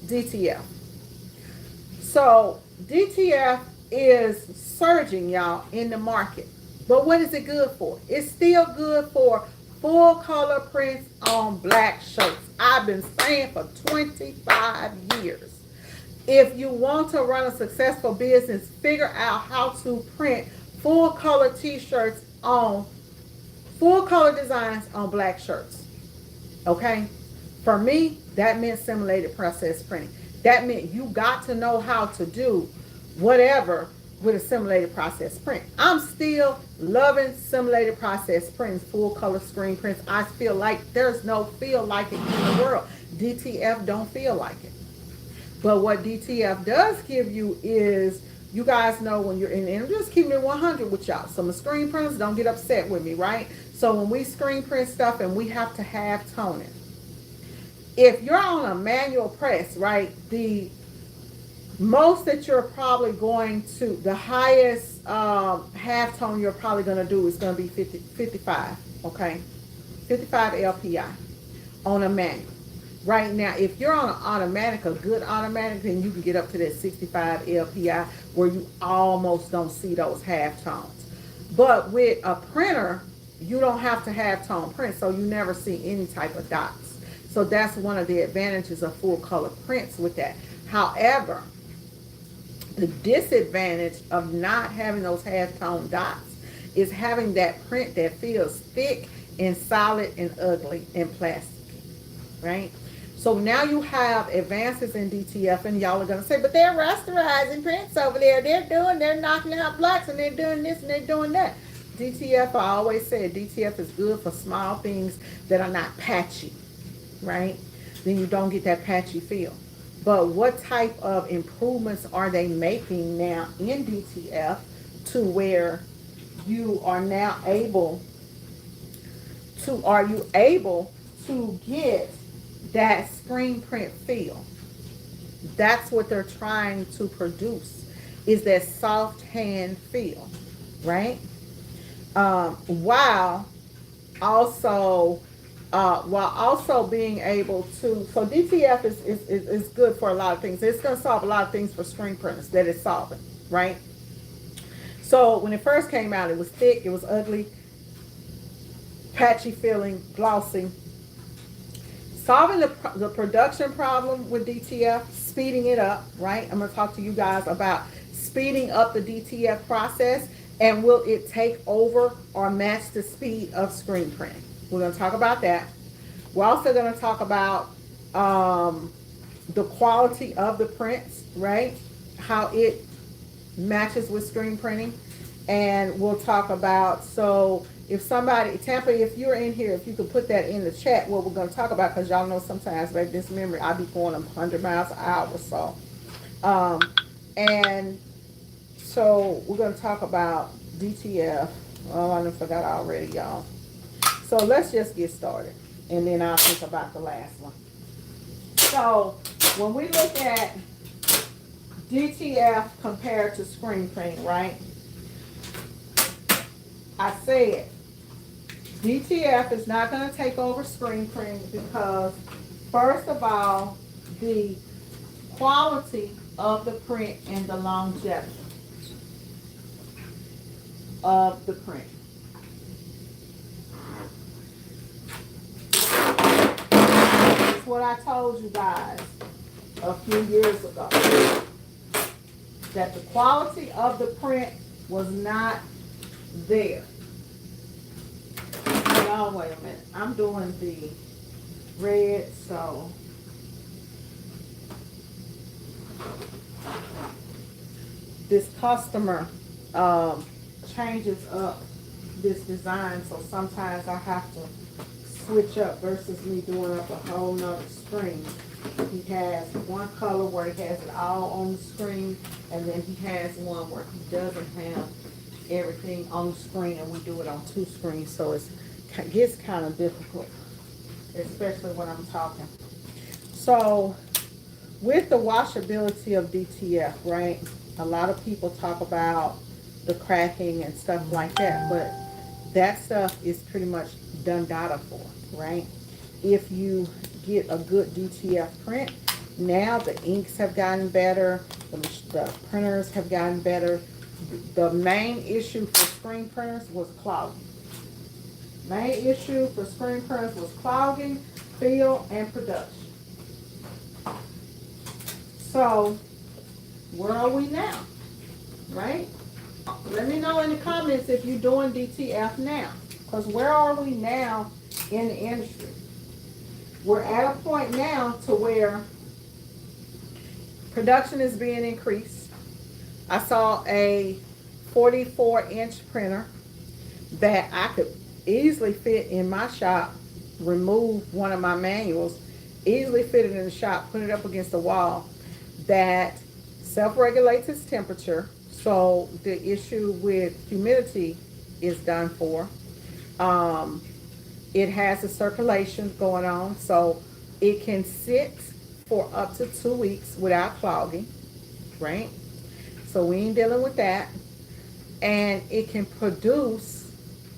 DTF. So DTF is surging, y'all, in the market. But what is it good for? It's still good for full color prints on black shirts. I've been saying for 25 years. If you want to run a successful business, figure out how to print full color t-shirts on full color designs on black shirts. Okay? For me, that meant simulated process printing. That meant you got to know how to do whatever with a simulated process print. I'm still loving simulated process prints, full color screen prints. I feel like there's no feel like it in the world. DTF don't feel like it. But what DTF does give you is you guys know when you're in, and I'm just keeping it 100 with y'all. So my screen printers, don't get upset with me, right? So when we screen print stuff and we have to have toning, if you're on a manual press, right, the most that you're probably going to, the highest half tone you're probably going to do is going to be 55, okay? 55 LPI on a manual. Right now, if you're on an automatic, a good automatic, then you can get up to that 65 LPI where you almost don't see those half tones. But with a printer, you don't have to have tone print, so you never see any type of dots. So that's one of the advantages of full color prints with that. However, the disadvantage of not having those half tone dots is having that print that feels thick and solid and ugly and plastic, right? So now you have advances in DTF, and y'all are gonna say, but they're rasterizing prints over there. They're knocking out blacks, and they're doing this and they're doing that. DTF, I always said, DTF is good for small things that are not patchy, right? Then you don't get that patchy feel. But what type of improvements are they making now in DTF to where you are now able are you able to get that screen print feel? That's what they're trying to produce, is that soft hand feel, right? While also being able to, so DTF is good for a lot of things. It's going to solve a lot of things for screen printers that it's solving, right? So when it first came out, it was thick, it was ugly, patchy feeling, glossy. Solving the production problem with DTF, speeding it up, right? I'm going to talk to you guys about speeding up the DTF process, and will it take over or match the speed of screen printing? We're going to talk about that. We're also going to talk about the quality of the prints, right? How it matches with screen printing. And we'll talk about, so if somebody, Tampa, if you're in here, if you could put that in the chat, what we're going to talk about, because y'all know sometimes, baby, this memory, I be going 100 miles an hour, so. And so we're going to talk about DTF. Oh, I done forgot already, y'all. So let's just get started, and then I'll think about the last one. So when we look at DTF compared to screen printing, right? I said DTF is not going to take over screen printing because, first of all, the quality of the print and the longevity of the print. That's what I told you guys a few years ago, that the quality of the print was not there. Y'all, wait a minute. I'm doing the red, so this customer changes up this design, so sometimes I have to switch up versus me doing up a whole nother screen. He has one color where he has it all on the screen, and then he has one where he doesn't have everything on the screen, and we do it on two screens, so it gets kind of difficult, especially when I'm talking. So with the washability of DTF, right, a lot of people talk about the cracking and stuff like that, but that stuff is pretty much done data for, right? If you get a good DTF print, now the inks have gotten better, the printers have gotten better. The main issue for screen printers was clogging. Main issue for screen printers was clogging, feel, and production. So, where are we now? Right? Let me know in the comments if you're doing DTF now. Because where are we now in the industry? We're at a point now to where production is being increased. I saw a 44-inch printer that I could easily fit in my shop, remove one of my manuals, easily fit it in the shop, put it up against the wall, that self-regulates its temperature, So the issue with humidity is done for. Um, it has a circulation going on, so it can sit for up to 2 weeks without clogging, right? So we ain't dealing with that. And it can produce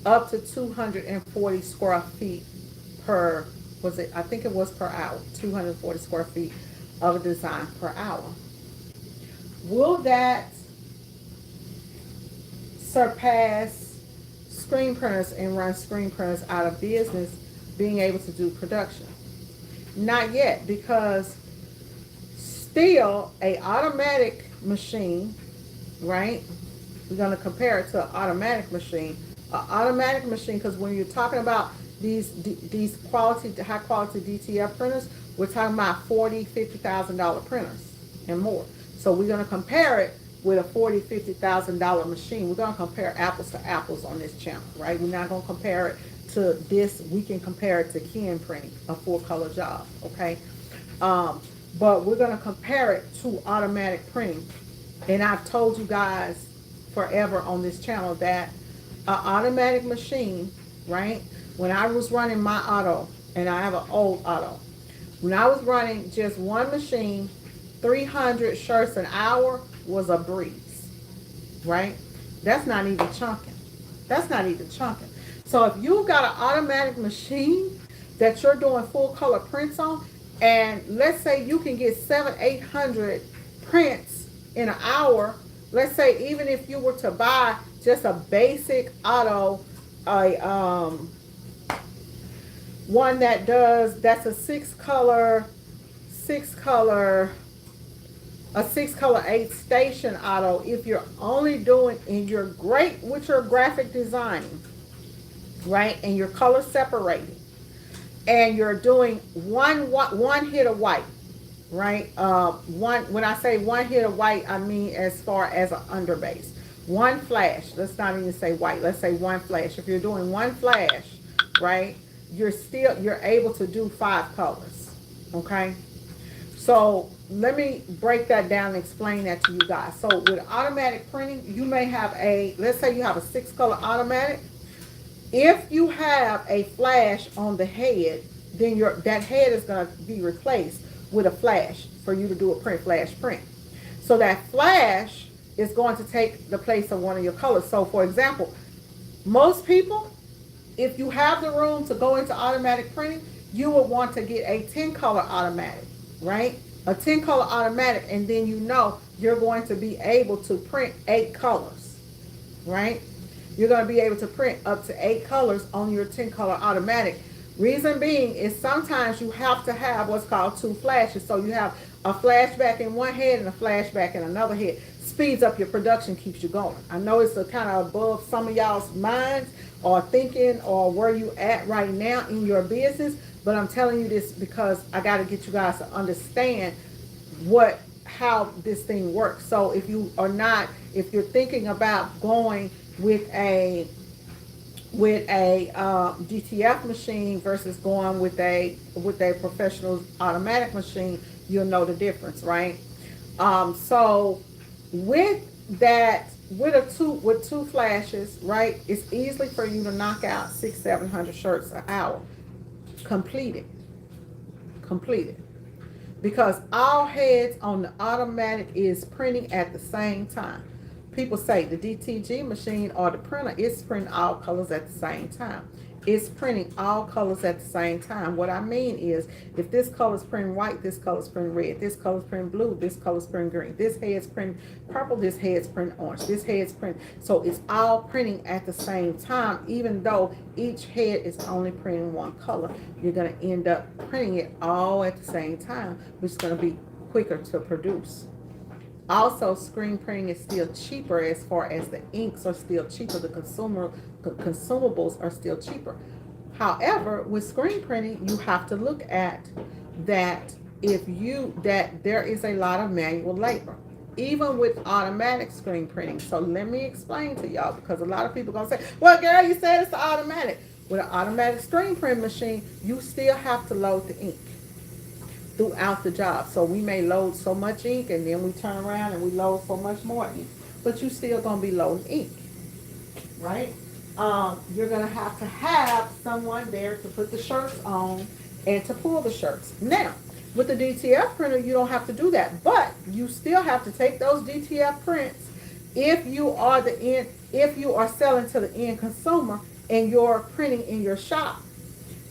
up to 240 square feet per, was it, I think it was per hour, 240 square feet of a design per hour. Will that surpass screen printers and run screen printers out of business being able to do production? Not yet, because still a automatic machine, right? We're going to compare it to an automatic machine. An automatic machine, because when you're talking about these quality, high quality DTF printers, we're talking about $40,000, $50,000 printers and more. So we're going to compare it with a $40,000, $50,000 machine. We're going to compare apples to apples on this channel, right? We're not going to compare it to this. We can compare it to Ken printing, a full color job, okay? Um, but we're going to compare it to automatic printing. And I've told you guys forever on this channel that an automatic machine, right? When I was running my auto, and I have an old auto, when I was running just one machine, 300 shirts an hour was a breeze, right? That's not even chunking. That's not even chunking. So if you've got an automatic machine that you're doing full color prints on, and let's say you can get 700, 800 prints in an hour. Let's say even if you were to buy just a basic auto, a one that does, that's a six color a 6 color 8 station auto. If you're only doing, and you're great with your graphic designing, right, and your color separating, and you're doing one hit of white, right? One, when I say one hit of white, I mean as far as an underbase. One flash. Let's not even say white. Let's say one flash. If you're doing one flash, right, you're able to do 5 colors. Okay. So let me break that down and explain that to you guys. So with automatic printing, you may have a, let's say you have a 6 color automatic. If you have a flash on the head, then that head is going to be replaced with a flash for you to do a print flash print. So that flash is going to take the place of one of your colors. So for example, most people, if you have the room to go into automatic printing, you would want to get a 10 color automatic, right? A 10 color automatic, and then you know you're going to be able to print 8 colors, right? You're going to be able to print up to 8 colors on your 10 color automatic. Reason being is sometimes you have to have what's called 2 flashes. So you have a flashback in one head and a flashback in another head. Speeds up your production, keeps you going. I know it's a kind of above some of y'all's minds or thinking or where you at right now in your business, but I'm telling you this because I got to get you guys to understand how this thing works. So if you're thinking about going with a DTF machine versus going with a professional automatic machine, you'll know the difference, right? So with that, with two flashes, right, it's easily for you to knock out 600-700 shirts an hour, completed, completed. Because all heads on the automatic is printing at the same time. People say the DTG machine or the printer is printing all colors at the same time. It's printing all colors at the same time. What I mean is, if this color is printing white, this color is printing red, this color is printing blue, this color is printing green, this head's printing purple, this head's printing orange, this head's printing. So it's all printing at the same time, even though each head is only printing one color. You're going to end up printing it all at the same time, which is going to be quicker to produce. Also, screen printing is still cheaper as far as the inks are still cheaper. The consumables are still cheaper. However, with screen printing, you have to look at that that there is a lot of manual labor, even with automatic screen printing. So let me explain to y'all, because a lot of people are gonna say, "Well, girl, you said it's automatic." With an automatic screen print machine, you still have to load the ink throughout the job. So we may load so much ink, and then we turn around and we load so much more ink. but you still gonna be loading ink, right? You're gonna have someone there to put the shirts on and to pull the shirts. Now, with the DTF printer, you don't have to do that, but you still have to take those DTF prints if you are selling to the end consumer and you're printing in your shop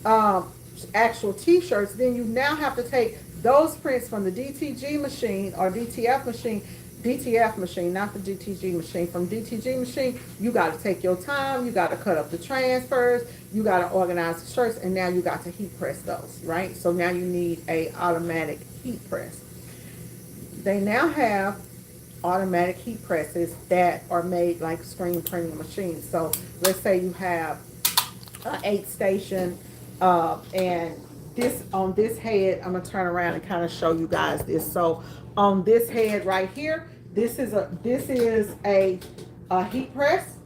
um, actual t-shirts, then you now have to take those prints from the DTG machine or DTF machine, not the DTG machine. From DTG machine, you got to take your time. You got to cut up the transfers. You got to organize the shirts, and now you got to heat press those, right? So now you need a automatic heat press. They now have automatic heat presses that are made like screen printing machines. So let's say you have an 8 station, and this on this head, I'm gonna turn around and kind of show you guys this. So on this head right here, this is a heat press.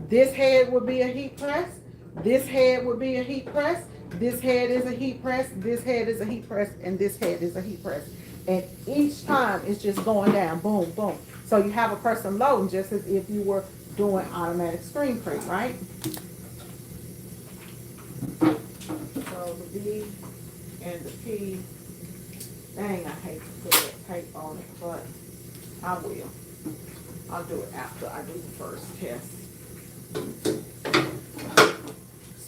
This head would be a heat press. This head would be a heat press. This head is a heat press. This head is a heat press, and this head is a heat press. And each time it's just going down, boom, boom. So you have a person loading just as if you were doing automatic screen print, right? So the B and the P, dang, I hate to put that tape on it, but I will. I'll do it after I do the first test.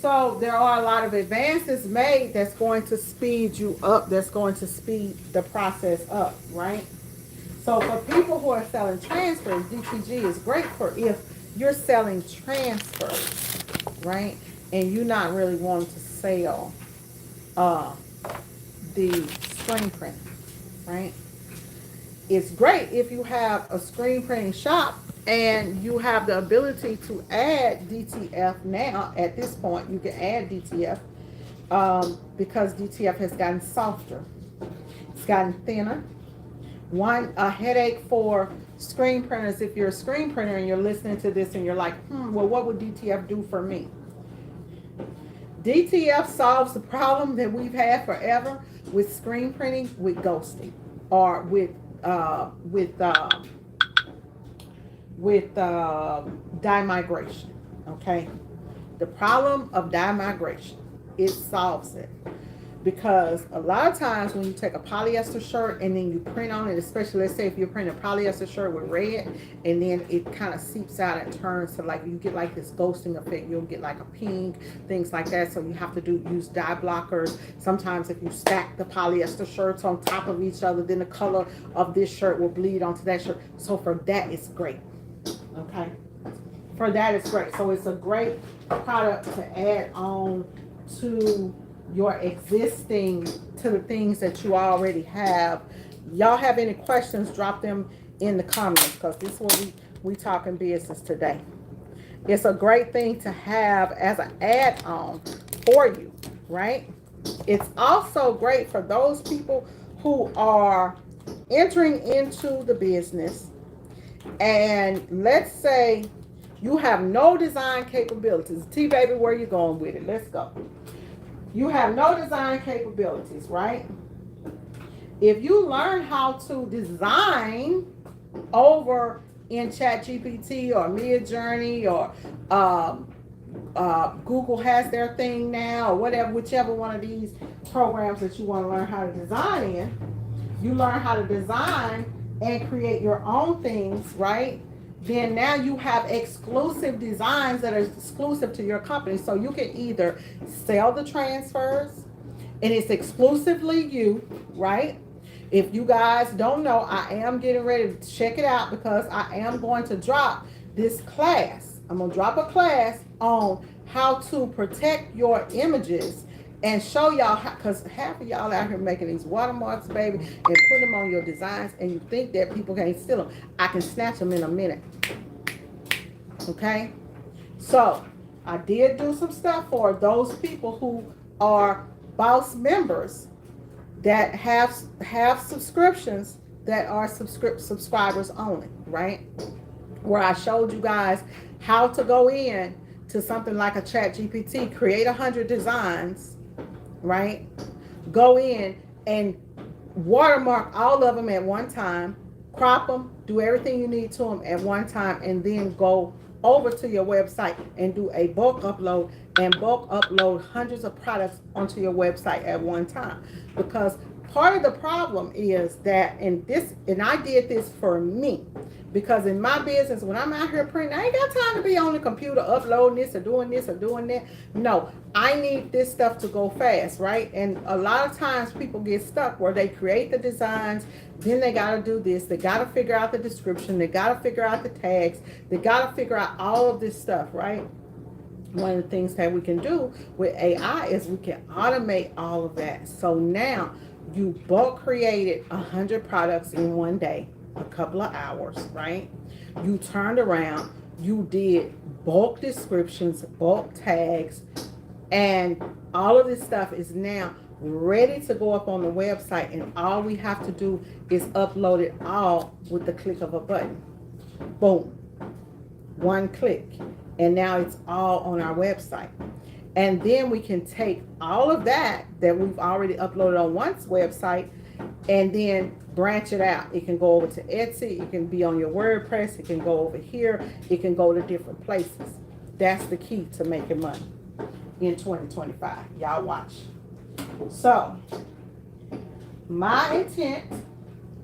So there are a lot of advances made that's going to speed you up, that's going to speed the process up, right? So for people who are selling transfers, DTG is great for if you're selling transfers, right? And you're not really wanting to sell the screen print, right? It's great if you have a screen printing shop and you have the ability to add DTF. Now at this point you can add DTF because DTF has gotten softer, it's gotten thinner. A headache for screen printers, if you're a screen printer and you're listening to this and you're like, well, what would DTF do for me? DTF solves the problem that we've had forever with screen printing, with ghosting, or with dye migration. Okay, the problem of dye migration, it solves it, because a lot of times when you take a polyester shirt and then you print on it, especially let's say if you're printing a polyester shirt with red and then it kind of seeps out and turns to like, you get like this ghosting effect, you'll get like a pink, things like that. So you have to use dye blockers. Sometimes if you stack the polyester shirts on top of each other, then the color of this shirt will bleed onto that shirt. So for that, it's great. Okay, for that it's great. So it's a great product to add on to your existing, to the things that you already have. Y'all have any questions, drop them in the comments, because this is what we talking business today. It's a great thing to have as an add-on for you, right? It's also great for those people who are entering into the business, and let's say you have no design capabilities. T-Baby, where you going with it? Let's go. You have no design capabilities, right? If you learn how to design over in ChatGPT or Midjourney or Google has their thing now, or whatever, whichever one of these programs that you want to learn how to design in, you learn how to design and create your own things, right? Then now you have exclusive designs that are exclusive to your company. So you can either sell the transfers and it's exclusively you, right? If you guys don't know, I am getting ready to check it out because I am going to drop this class. I'm going to drop a class on how to protect your images and show y'all how, because half of y'all out here making these watermarks, baby, and put them on your designs, and you think that people can't steal them. I can snatch them in a minute. Okay? So, I did do some stuff for those people who are boss members that have subscriptions that are subscribers only, right? Where I showed you guys how to go in to something like a ChatGPT, create 100 designs, right? Go in and watermark all of them at one time, crop them, do everything you need to them at one time, and then go over to your website and do a bulk upload and bulk upload hundreds of products onto your website at one time. Because part of the problem is that, and I did this for me, because in my business, when I'm out here printing, I ain't got time to be on the computer uploading this or doing that. No, I need this stuff to go fast, right? And a lot of times people get stuck where they create the designs, then they got to do this, they got to figure out the description, they got to figure out the tags, they got to figure out all of this stuff, right? One of the things that we can do with AI is we can automate all of that. So now you bulk created 100 products in one day, a couple of hours, right? You turned around, you did bulk descriptions, bulk tags, and all of this stuff is now ready to go up on the website, and all we have to do is upload it all with the click of a button. Boom, one click, and now it's all on our website. And then we can take all of that we've already uploaded on one's website and then branch it out. It can go over to Etsy, it can be on your WordPress, it can go over here, it can go to different places. That's the key to making money in 2025. Y'all watch. So my intent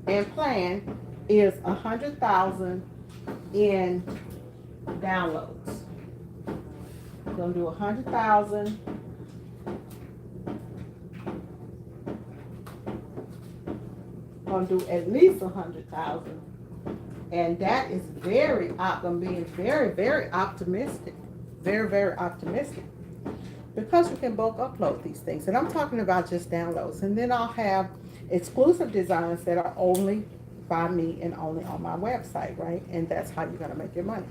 and plan is 100,000 in downloads. I'm gonna do 100,000. Gonna do at least 100,000, and that is I'm being very optimistic, very optimistic, because you can bulk upload these things, and I'm talking about just downloads, and then I'll have exclusive designs that are only by me and only on my website, right? And that's how you're gonna make your money.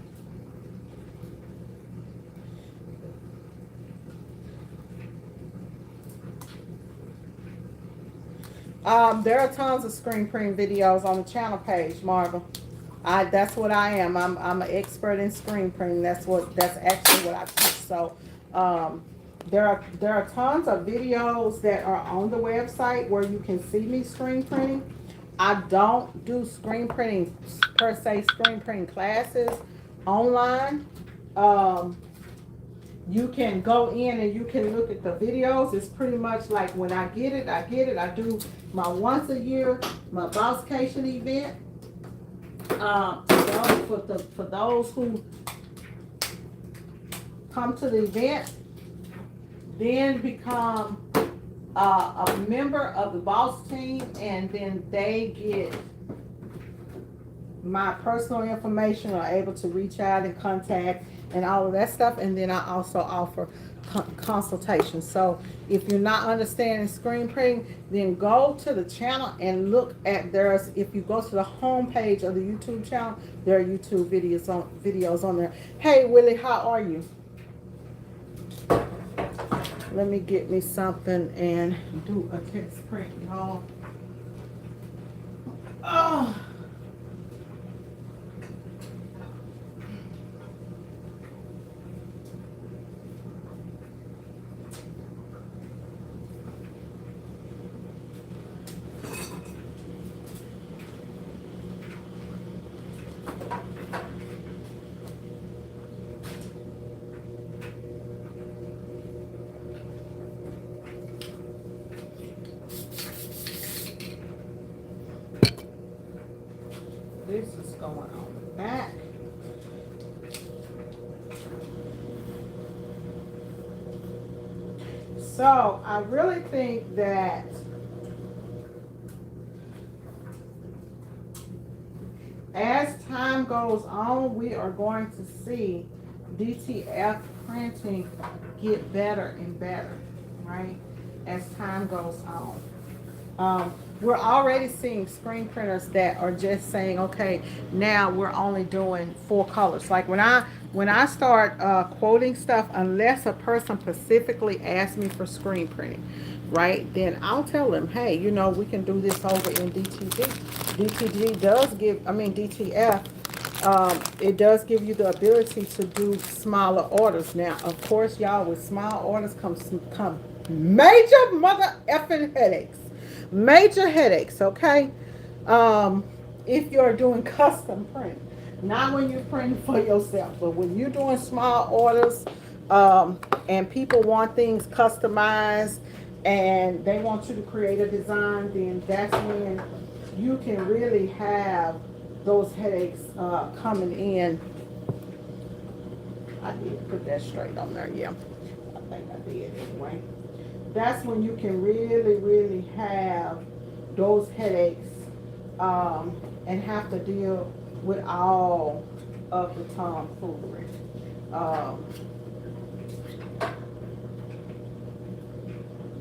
There are tons of screen printing videos on the channel page, Marva. That's what I am. I'm an expert in screen printing. That's actually what I teach. So there are tons of videos that are on the website where you can see me screen printing. I don't do screen printing per se, screen printing classes online. You can go in and you can look at the videos. It's pretty much like when I get it. I do my once a year, my Bosscation event. For those who come to the event, then become a member of the Boss team, and then they get my personal information, are able to reach out and contact and all of that stuff. And then I also offer consultation. So if you're not understanding screen printing, then go to the channel and look at if you go to the home page of the YouTube channel, there are YouTube videos on there. Hey Willie, how are you? Let me get me something and do a text print, y'all. Oh. This is going on the back. So I really think that as time goes on, we are going to see DTF printing get better and better, right? As time goes on. We're already seeing screen printers that are just saying, okay, now we're only doing 4 colors. Like when I start quoting stuff, unless a person specifically asks me for screen printing, right? Then I'll tell them, hey, we can do this over in DTG. DTF. It does give you the ability to do smaller orders. Now, of course, y'all, with small orders come major mother effing headaches. Major headaches, okay? if you're doing custom print. Not when you're printing for yourself, but when you're doing small orders, and people want things customized and they want you to create a design, then that's when you can really have those headaches coming in. I did put that straight on there, yeah. I think I did anyway. That's when you can really, really have those headaches and have to deal with all of the tomfoolery. Um,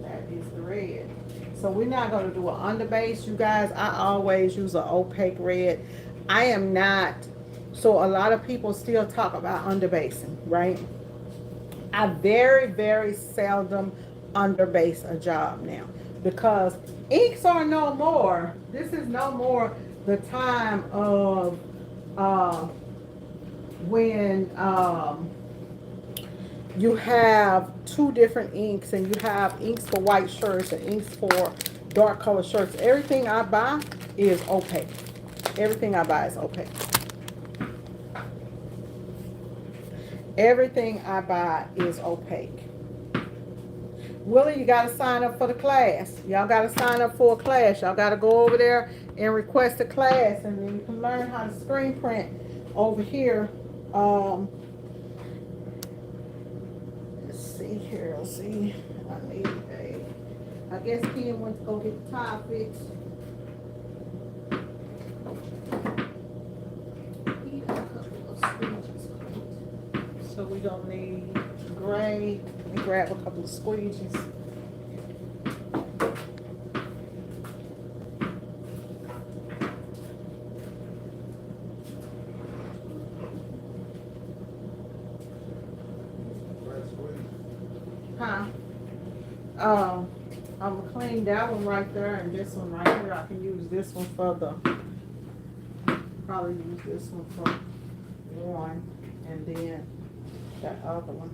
that is the red. So we're not going to do an underbase, you guys. I always use an opaque red. I am not. So a lot of people still talk about underbasing, right? I very, very seldom underbase a job now because inks are no more. This is no more the time of when you have two different inks and you have inks for white shirts and inks for dark color shirts. Everything I buy is opaque. Everything I buy is opaque. Everything I buy is opaque. Willie, you got to sign up for the class. Y'all got to sign up for a class. Y'all got to go over there and request a class, and then you can learn how to screen print over here. Let's see here. Let's see. I need a. I guess Ken went to go get the tile fixed. He got a couple of squeegees. So we don't need gray. Let me grab a couple of squeegees. Huh? I'm gonna clean that one right there, and this one right here. I can use this one for the. Probably use this one for one, and then that other one.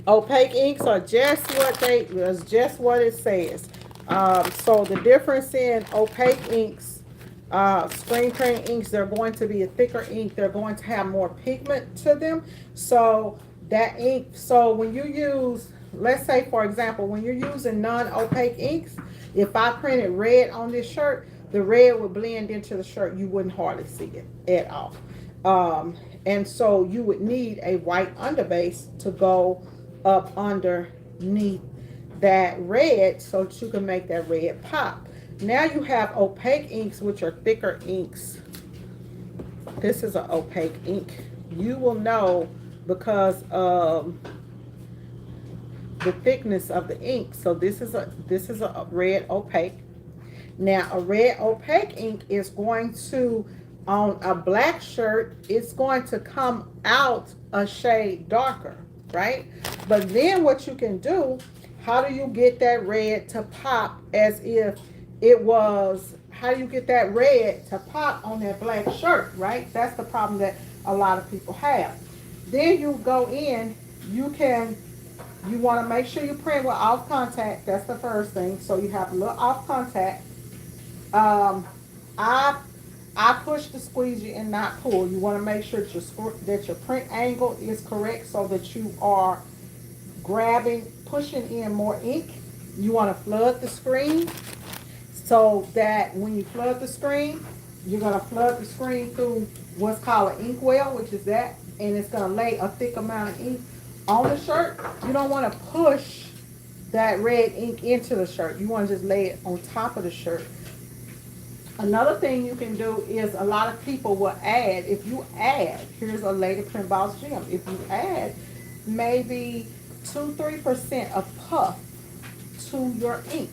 Opaque inks are just what it says. So the difference in opaque inks, screen printing inks, they're going to be a thicker ink. They're going to have more pigment to them. So that ink, so when you use, let's say for example, when you're using non-opaque inks, if I printed red on this shirt, the red would blend into the shirt. You wouldn't hardly see it at all. And so you would need a white underbase to go up underneath that red so that you can make that red pop. Now you have opaque inks, which are thicker inks. This is an opaque ink. You will know because of the thickness of the ink. So this is a red opaque. Now a red opaque ink is going to, on a black shirt, it's going to come out a shade darker, right? But then what you can do, how do you get that red to pop as if it was, how do you get that red to pop on that black shirt, right? That's the problem that a lot of people have. Then you go in, you want to make sure you print with off contact. That's the first thing. So you have a little off contact. I push the squeegee and not pull. You want to make sure that your print angle is correct so that you are pushing in more ink. You want to flood the screen so that when you flood the screen, you're going to flood the screen through what's called an ink well, which is that, and it's going to lay a thick amount of ink on the shirt. You don't want to push that red ink into the shirt. You want to just lay it on top of the shirt. Another thing you can do is a lot of people will add, if you add, here's a Lady Print Boss gem, if you add maybe 2-3% of puff to your ink,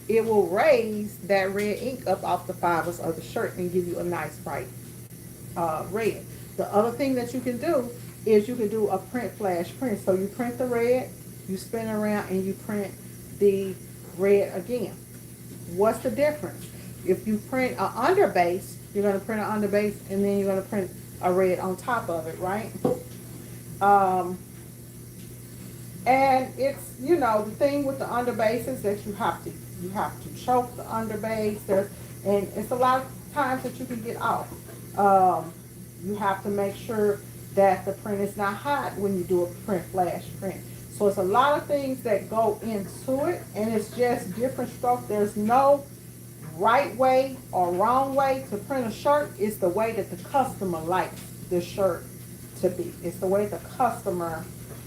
it will raise that red ink up off the fibers of the shirt and give you a nice bright red. The other thing that you can do is you can do a print flash print. So you print the red, you spin around, and you print the red again. What's the difference? if you print an underbase, you're going to print an underbase and then you're going to print a red on top of it, right? Um, and it's, you know, the thing with the underbase is that you have to choke the underbase. And it's a lot of times that you can get off. You have to make sure that the print is not hot when you do a print flash print. So it's a lot of things that go into it, and it's just different stroke. There's no right way or wrong way to print a shirt. It's the way that the customer likes the shirt to be. It's the way the customer,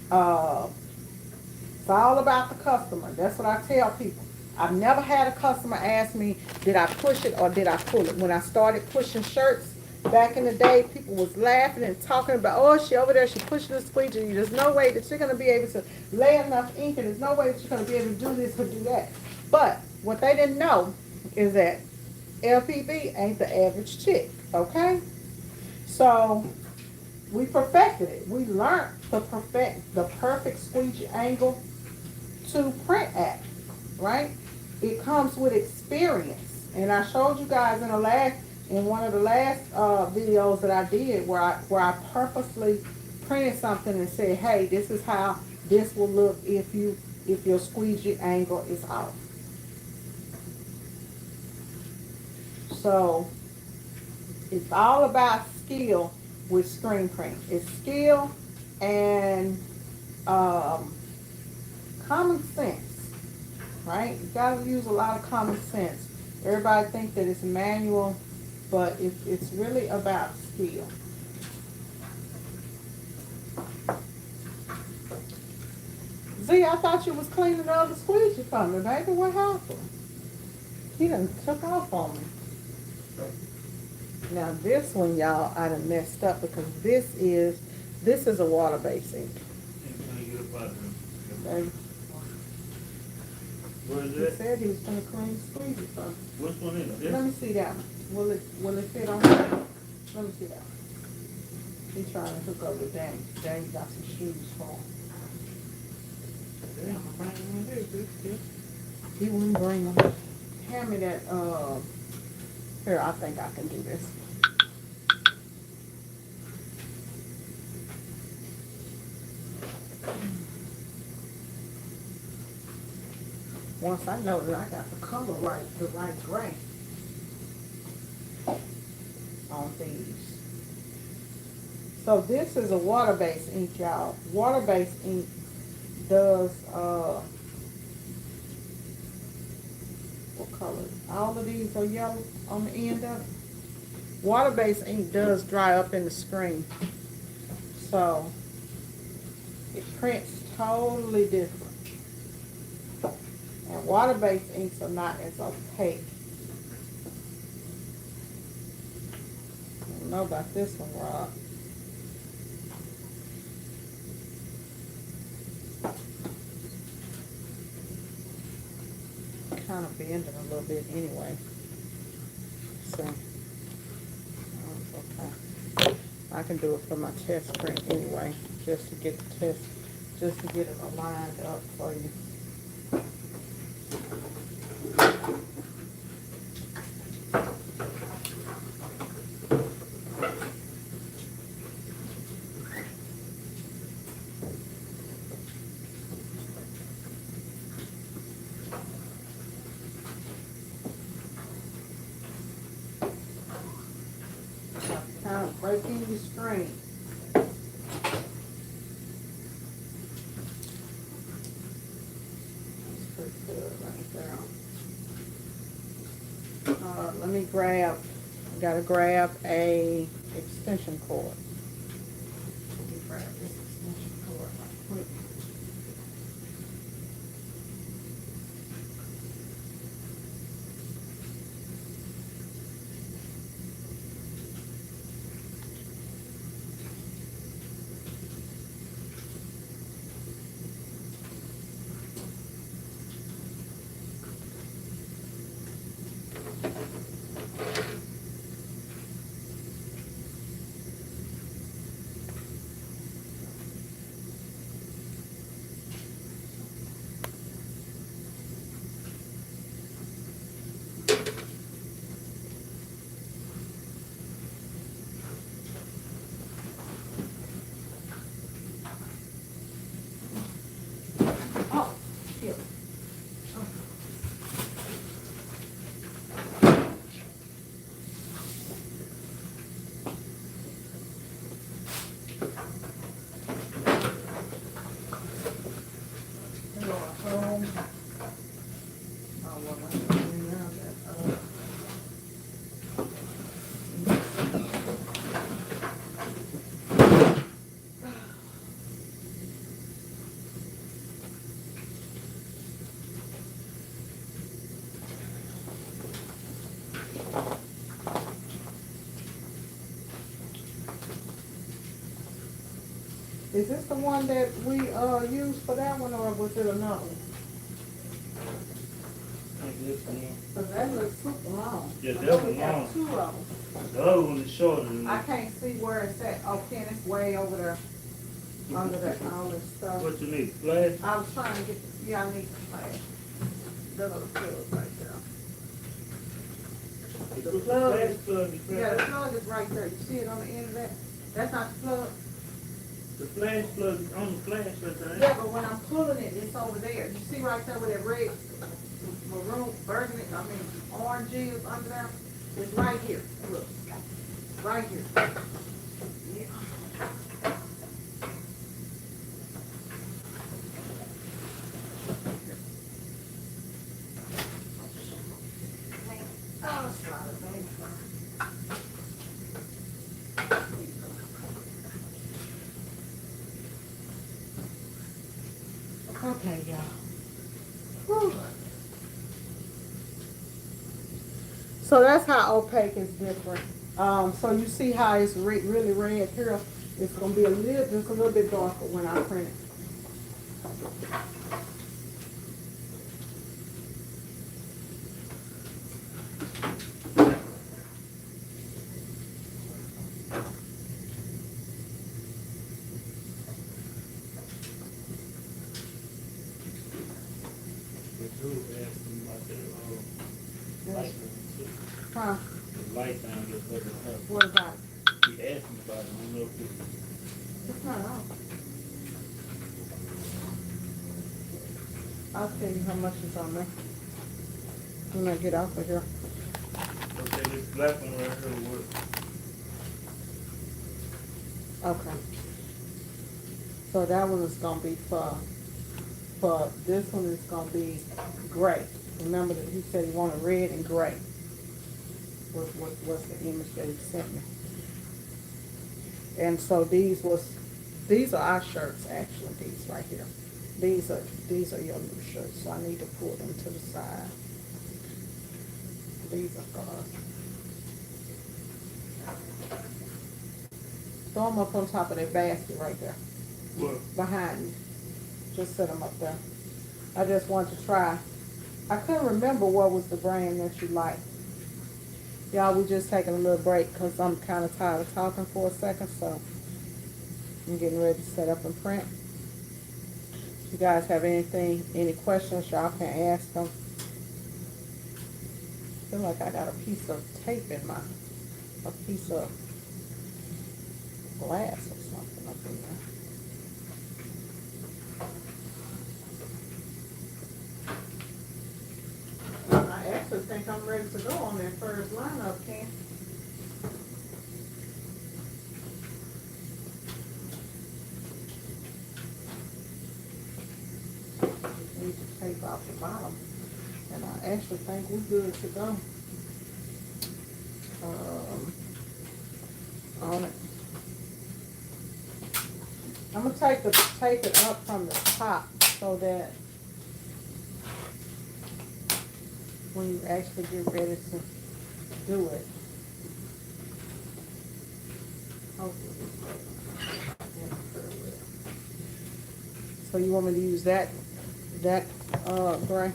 it's all about the customer. That's what I tell people. I've never had a customer ask me, did I push it or did I pull it? When I started pushing shirts back in the day, people was laughing and talking about, oh, she over there, she pushing the squeegee. There's no way that you're going to be able to lay enough ink, and there's no way that you're going to be able to do this or do that. But what they didn't know is that LPB ain't the average chick, okay? So we perfected it. We learned to perfect the perfect squeegee angle to print at, right? It comes with experience. And I showed you guys in one of the last videos that I did where I purposely printed something and said, hey, this is how this will look if your squeegee angle is off. So it's all about skill with screen print. It's skill and common sense, right? You gotta use a lot of common sense. Everybody thinks that it's manual, but it's really about skill. Z, I thought you was cleaning the other squeegee for me, baby. What happened? He done took off on me. Now this one, y'all, I done messed up because this is a water base ink. Okay. Where is He that? said he was gonna clean the squeegee for me. Which one is it? Let me see that one. Will it fit on here? Let me see that one. He's trying to hook up with Danny. Danny got some shoes for him. He wouldn't bring them. Hand me that, here, I think I can do this. Once I know that I got the color right, the right gray on these. So this is a water-based ink, y'all. Water-based ink does, what color? All of these are yellow on the end of it. Water-based ink does dry up in the screen. So it prints totally different. And water-based inks are not as opaque. I don't know about this one, Rob. Kind of bending a little bit anyway. So, okay. I can do it for my test print anyway, just to get it aligned up for you. Kind of breaking your screen. That's pretty good right there. Let me grab, I gotta grab a extension cord. Let me grab this extension cord right quick. Is this the one that we used for that one, or was it another one? I think this one. Cause that looks super long. Yeah, I that know one we got long. 2 of them. The other one is shorter than I this. can't see where it's at. Oh, Ken, it's way over there under that all this stuff. What you need? Flash? I was trying to get. Yeah, I need the flash. The little plug right there. The plug flash is- plug is Yeah, the right. plug is right there. You see it on the end of that? That's not the plug. The flash plug is on the flash right there. Yeah, but when I'm pulling it, it's over there. You see right there where that red, maroon, burgundy, orange is under there? It's right here. Look. Right here. Yeah. Oh, slide it, baby. Okay, y'all. Whew. So that's how opaque is different. So you see how it's really red here. It's gonna be just a little bit darker when I print it. The dude asked me about that light down too. Huh? The light down gets better than her. What about it? He asked me about it. I don't know if it's It's not on. I'll tell you how much is on there when I get off of here. okay. This black one right here will work. Okay. So that one is gonna be for this one is gonna be gray. Remember that he said he wanted red and gray. What's the image that he sent me? And so these are our shirts actually, these right here. These are your new shirts, so I need to pull them to the side. These are for us. Throw them up on top of that basket right there. What? Behind you. Just set them up there. I just wanted to try. I couldn't remember what was the brand that you liked. Y'all, we just taking a little break because I'm kind of tired of talking for a second, so I'm getting ready to set up and print. If you guys have any questions, y'all can ask them. I feel like I got a piece of tape in a piece of glass or something up in there. I actually think I'm ready to go on that first lineup, Ken. Need to tape off the bottom. And I actually think we're good to go. On it. I'm gonna take it up from the top so that when you actually get ready to do it, hopefully it's so you want me to use that gray?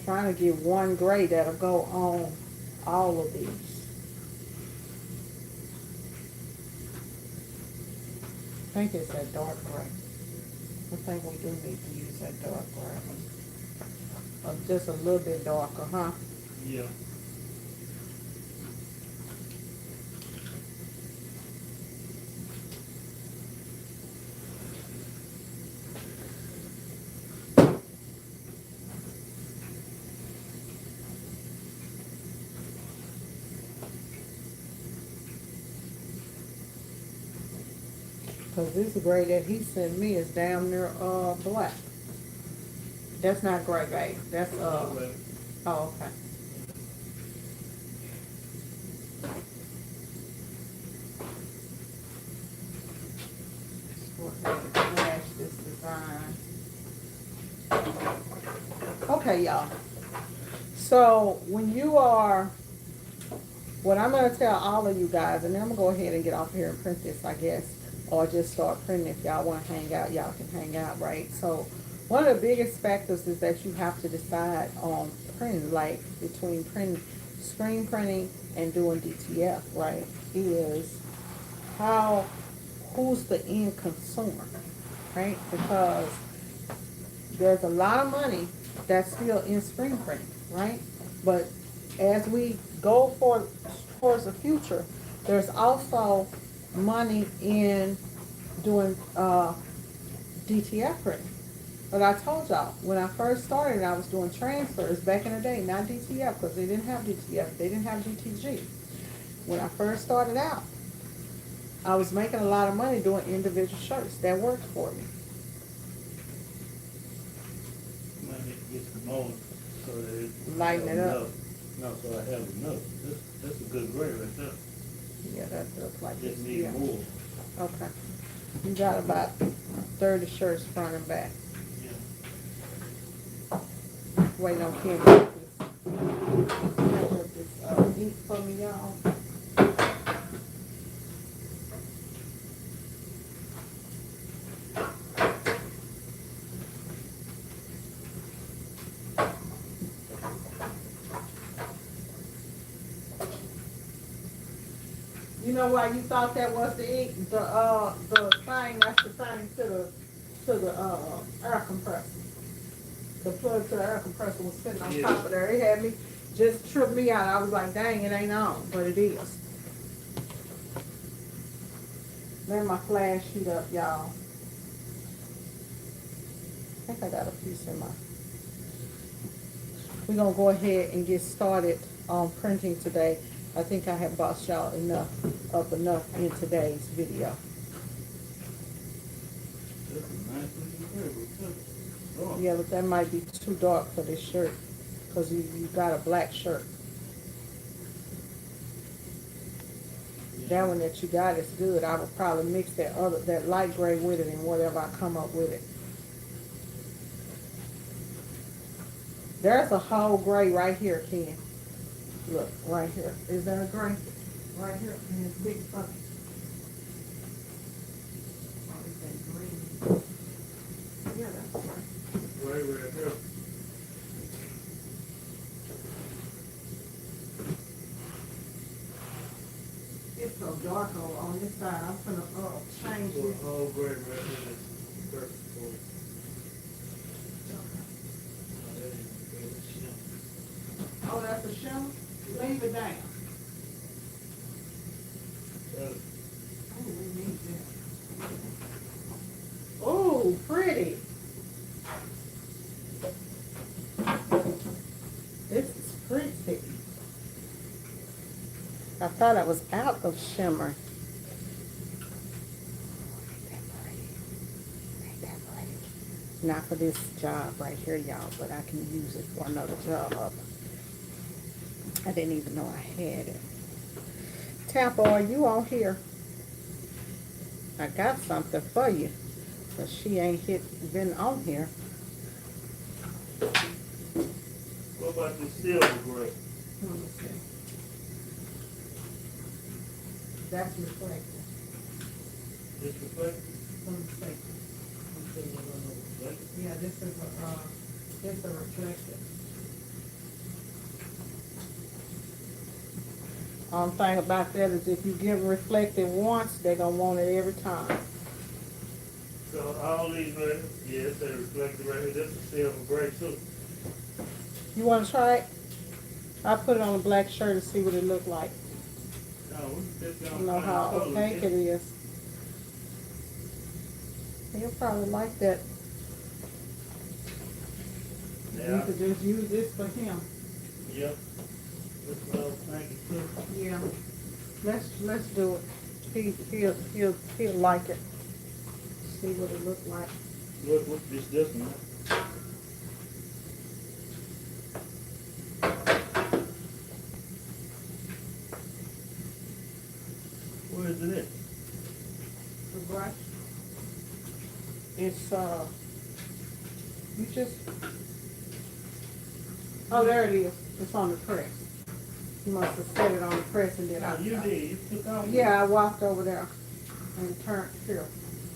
Trying to get one gray that'll go on all of these. I think it's that dark gray. I think we do need to use that dark gray. Or just a little bit darker, huh? Yeah. Because this gray that he sent me is damn near black. That's not gray, babe. That's Okay. oh, okay. Let's go ahead and flash this design. Okay, y'all. So when you are, what I'm going to tell all of you guys, and then I'm going to go ahead and get off here and print this, I guess, or just start printing. If y'all want to hang out, y'all can hang out, right? So one of the biggest factors is that you have to decide on printing, like between printing, screen printing and doing DTF, right? Is how, who's the end consumer, right? Because there's a lot of money that's still in screen printing, right? But as we go towards the future, there's also money in doing DTF printing. But I told y'all, when I first started, I was doing transfers back in the day, not DTF, because they didn't have DTF, they didn't have DTG. When I first started out, I was making a lot of money doing individual shirts. That worked for me. Might need to get some more so that it Lighten have it up. enough. No, so I have enough. That's a good grade right there. Yeah, that looks like Just it's, need yeah. more. Okay. You got about 30 shirts front and back. Yeah. Waiting on Kim to get this ink for me, y'all. You know why you thought that was the ink? The thing, that's the thing to the air compressor. The plug to the air compressor was sitting on top of there. It had me, just tripped me out. I was like, dang, it ain't on, but it is. Let my flash heat up, y'all. I think I got a piece in my. We're gonna go ahead and get started on printing today. I think I have bossed y'all enough in today's video. That's a nice looking grade. Oh. Yeah, but that might be too dark for this shirt, because you got a black shirt. That one that you got is good. I would probably mix that light gray with it and whatever I come up with it. There's a whole gray right here, Ken. Look, right here. Is there a gray? Right here in this big bucket. Oh, is that green? Yeah, that's gray. Right here. It's so dark on this side. I'm gonna change So this. the whole grade right here is perfect for it. Oh, that's a shimmer? Leave it down. Oh, we need that. Oh, pretty. This is pretty. I thought I was out of shimmer. Ain't that pretty? Not for this job right here, y'all, but I can use it for another job. I didn't even know I had it. Tampa, are you on here? I got something for you, but she ain't been on here. What about the silver gray? Let me see. That's reflective. This reflective? Let me see. Yeah, this is a reflective. Only thing about that is if you give them reflective once, they're gonna want it every time. So all these right here, yeah, it's a reflective right here. This is silver gray too. You wanna try it? I put it on a black shirt and see what it look like. No, we can just go You know how opaque it is. He'll probably like that. Yeah. You could just use this for him. Yep. That's what I was thinking too. Yeah. Let's do it. He'll like it. See what it look like. What's this one? Where is it at? The brush. It's you just Oh, there it is. It's on the press. You must have set it on the press and then No, you did. You took off. Yeah, I walked over there and turned here.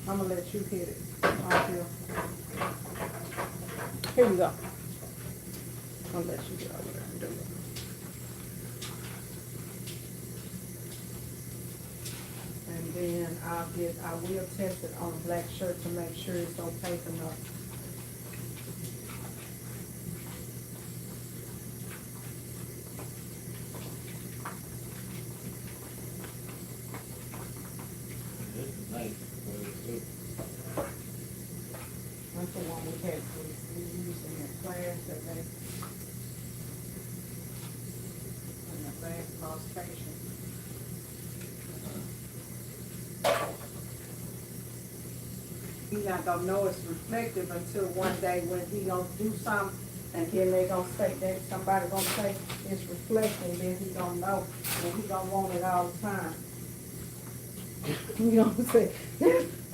I'm gonna let you hit it. Right here. Here you go. I'll let you get over there and do it. And then I will test it on a black shirt to make sure it's opaque enough. This is nice. That's the one we used in that class that they, in the last consultation. He not gonna know it's reflective until one day when he gonna do something, and then they gonna say, that somebody gonna say it's reflecting, then he gonna know, and he gonna want it all the time. You know what I'm saying?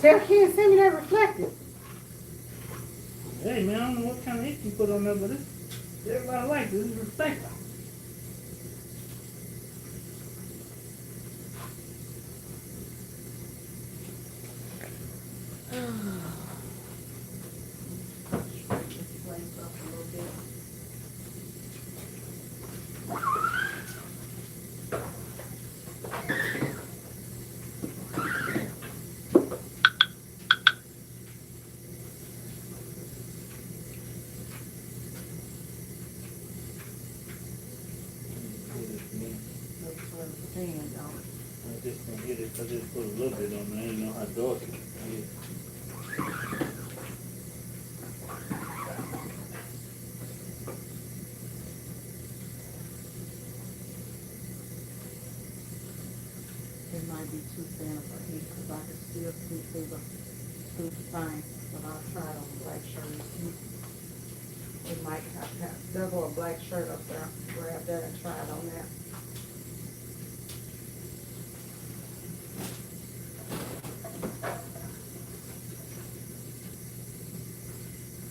Tell kids, send me that reflective. Hey man, I don't know what kind of ink you put on there, but this everybody likes it. This is reflective. I just gonna hit it. I just put a little bit on there. I didn't know how dark it is. It might be too thin of a heat because I can still see through the thing, but I'll try it on the black shirt and see. It might have there go a black shirt up there. Grab that and try it on that.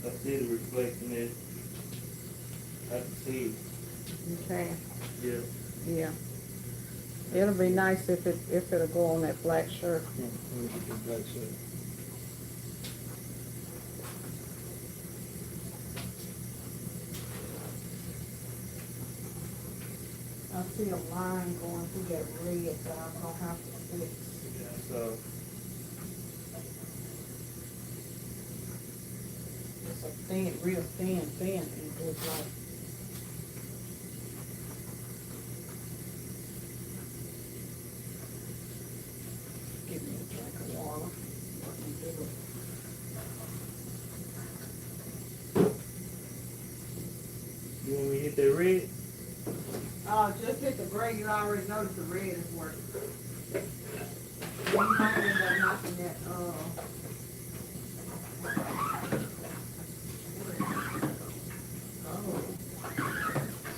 I see the reflection there. I can see it. You can. Yeah. Yeah. It'll be nice if it'll go on that black shirt. Let me get this black shirt. I see a line going through that red that I'm gonna have to fix. Yeah, so It's a thin, real thin, it looks like. Give me a drink of water. Let me do it. you want me to hit that red? Just hit the gray. You already know that the red is working. You might end up knocking that,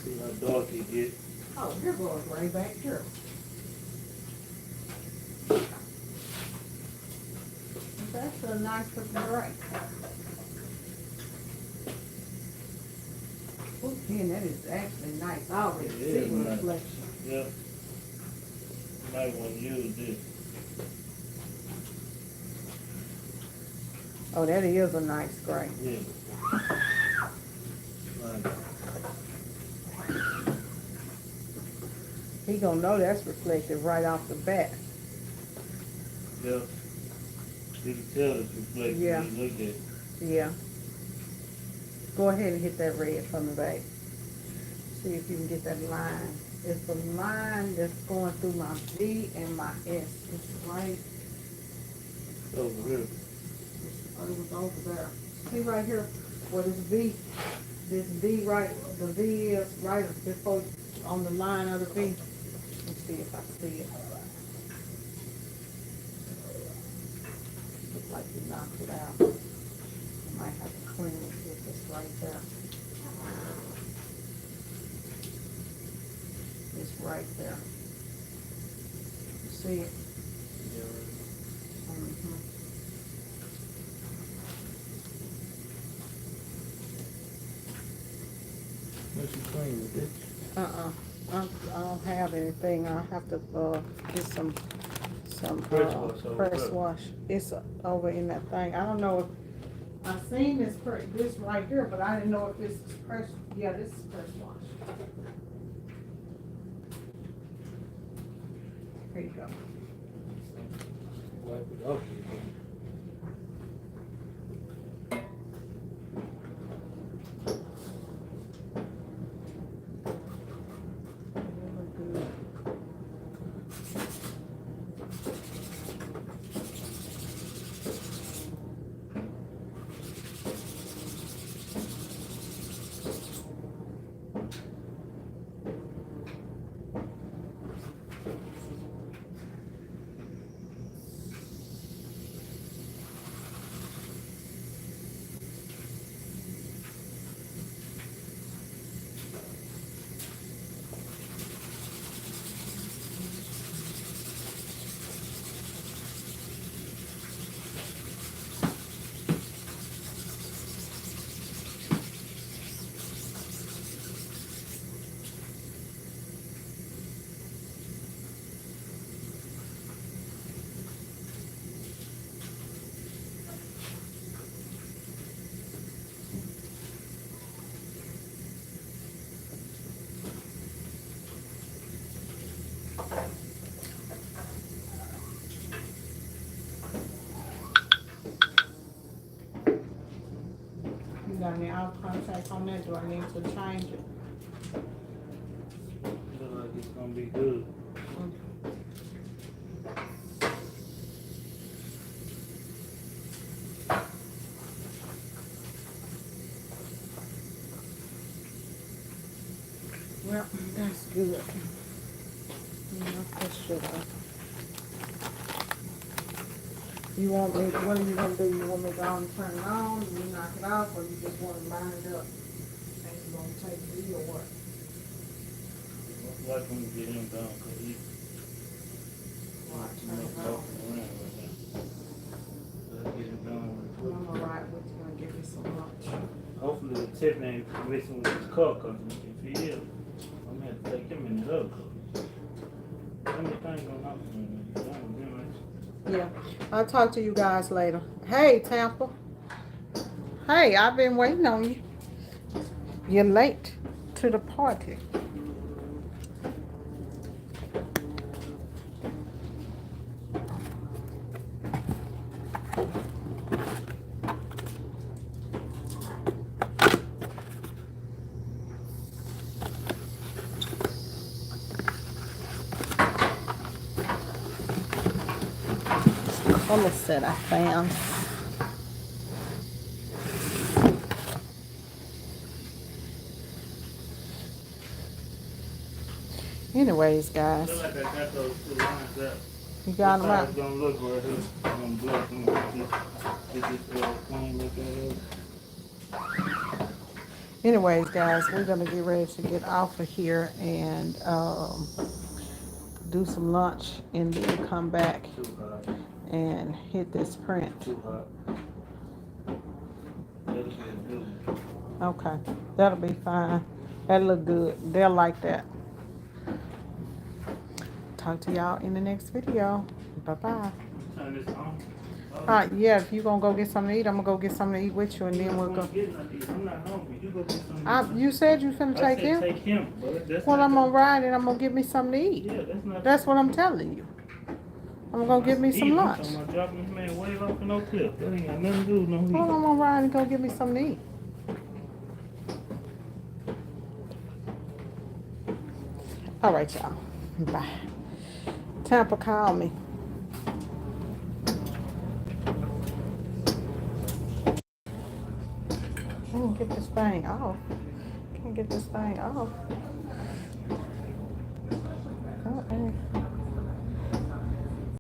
See how dark it gets. oh, here goes gray back here. That's a nice looking gray. Oh, man, that is actually nice. I already It see is the nice. reflection. Yep. Might want to use this. Oh, that is a nice gray. Yeah. Right. He gonna know that's reflective right off the bat. Yep. You can tell it's reflecting Yeah. when you look at it. Yeah. Go ahead and hit that red from the back. See if you can get that line. It's a line that's going through my V and my S. It's right. Over here. It was over there. See right here where this V right, the V is right before, on the line of the V. Let's see if I see it. Looks like you knocked it out. I might have to clean it if it's right there. It's right there. You see it? Yeah. Mhm. What you this? Uh-uh. I don't have anything. I have to get some Press wash over press there. wash. It's over in that thing. I don't know if I seen this right here, but I didn't know if this is press. Yeah, this is press wash. Here you go. Wipe it off. You got any out contact on that? Do I need to change it? Look like it's gonna be good. Well, that's good. That's sugar. You want me, what are you gonna do? You want me to go and turn it on, and you knock it off, or you just want to line it up? And you gonna take it or what? Looks like when we get him done, cause he Well, I wants to turn make it talking on. around right now. Let's get him done with it. I'm alright with you, and give you some lunch. Hopefully the tip ain't messing with his car, cause if he is, I'm gonna have to take him in the other car. How many things gonna happen when you're done with him, right? Yeah, I'll talk to you guys later. Hey, Tampa. Hey, I've been waiting on you. You're late to the party. Color set I found. Anyways, I guys, feel like I got those two lines up. you got them That's how out. it's gonna look right here. I'm gonna block them with this clean looking look. Anyways, guys, we're gonna get ready to get off of here and do some lunch, and then come back Too hot. and hit this print. Too hot. That'll be a good one. Okay, that'll be fine. That look good. They'll like that. Talk to y'all in the next video. Bye bye. Turn this on. Yeah, if you gonna go get something to eat, I'm gonna go get something to eat with you, and then we'll go. I'm not hungry. You go get something. You said you finna I take said him. take him, but that's Well, not I'm the- gonna ride and I'm gonna get me something to eat. Yeah, that's not. That's what I'm telling you. I'm gonna get me some lunch. I'm gonna drop this man way off in no cliff. That ain't got nothing to do with no heat. Well, I'm gonna ride and go get me something to eat. All right, y'all. Bye. Tampa, call me. Can't get this thing off. Can't get this thing off.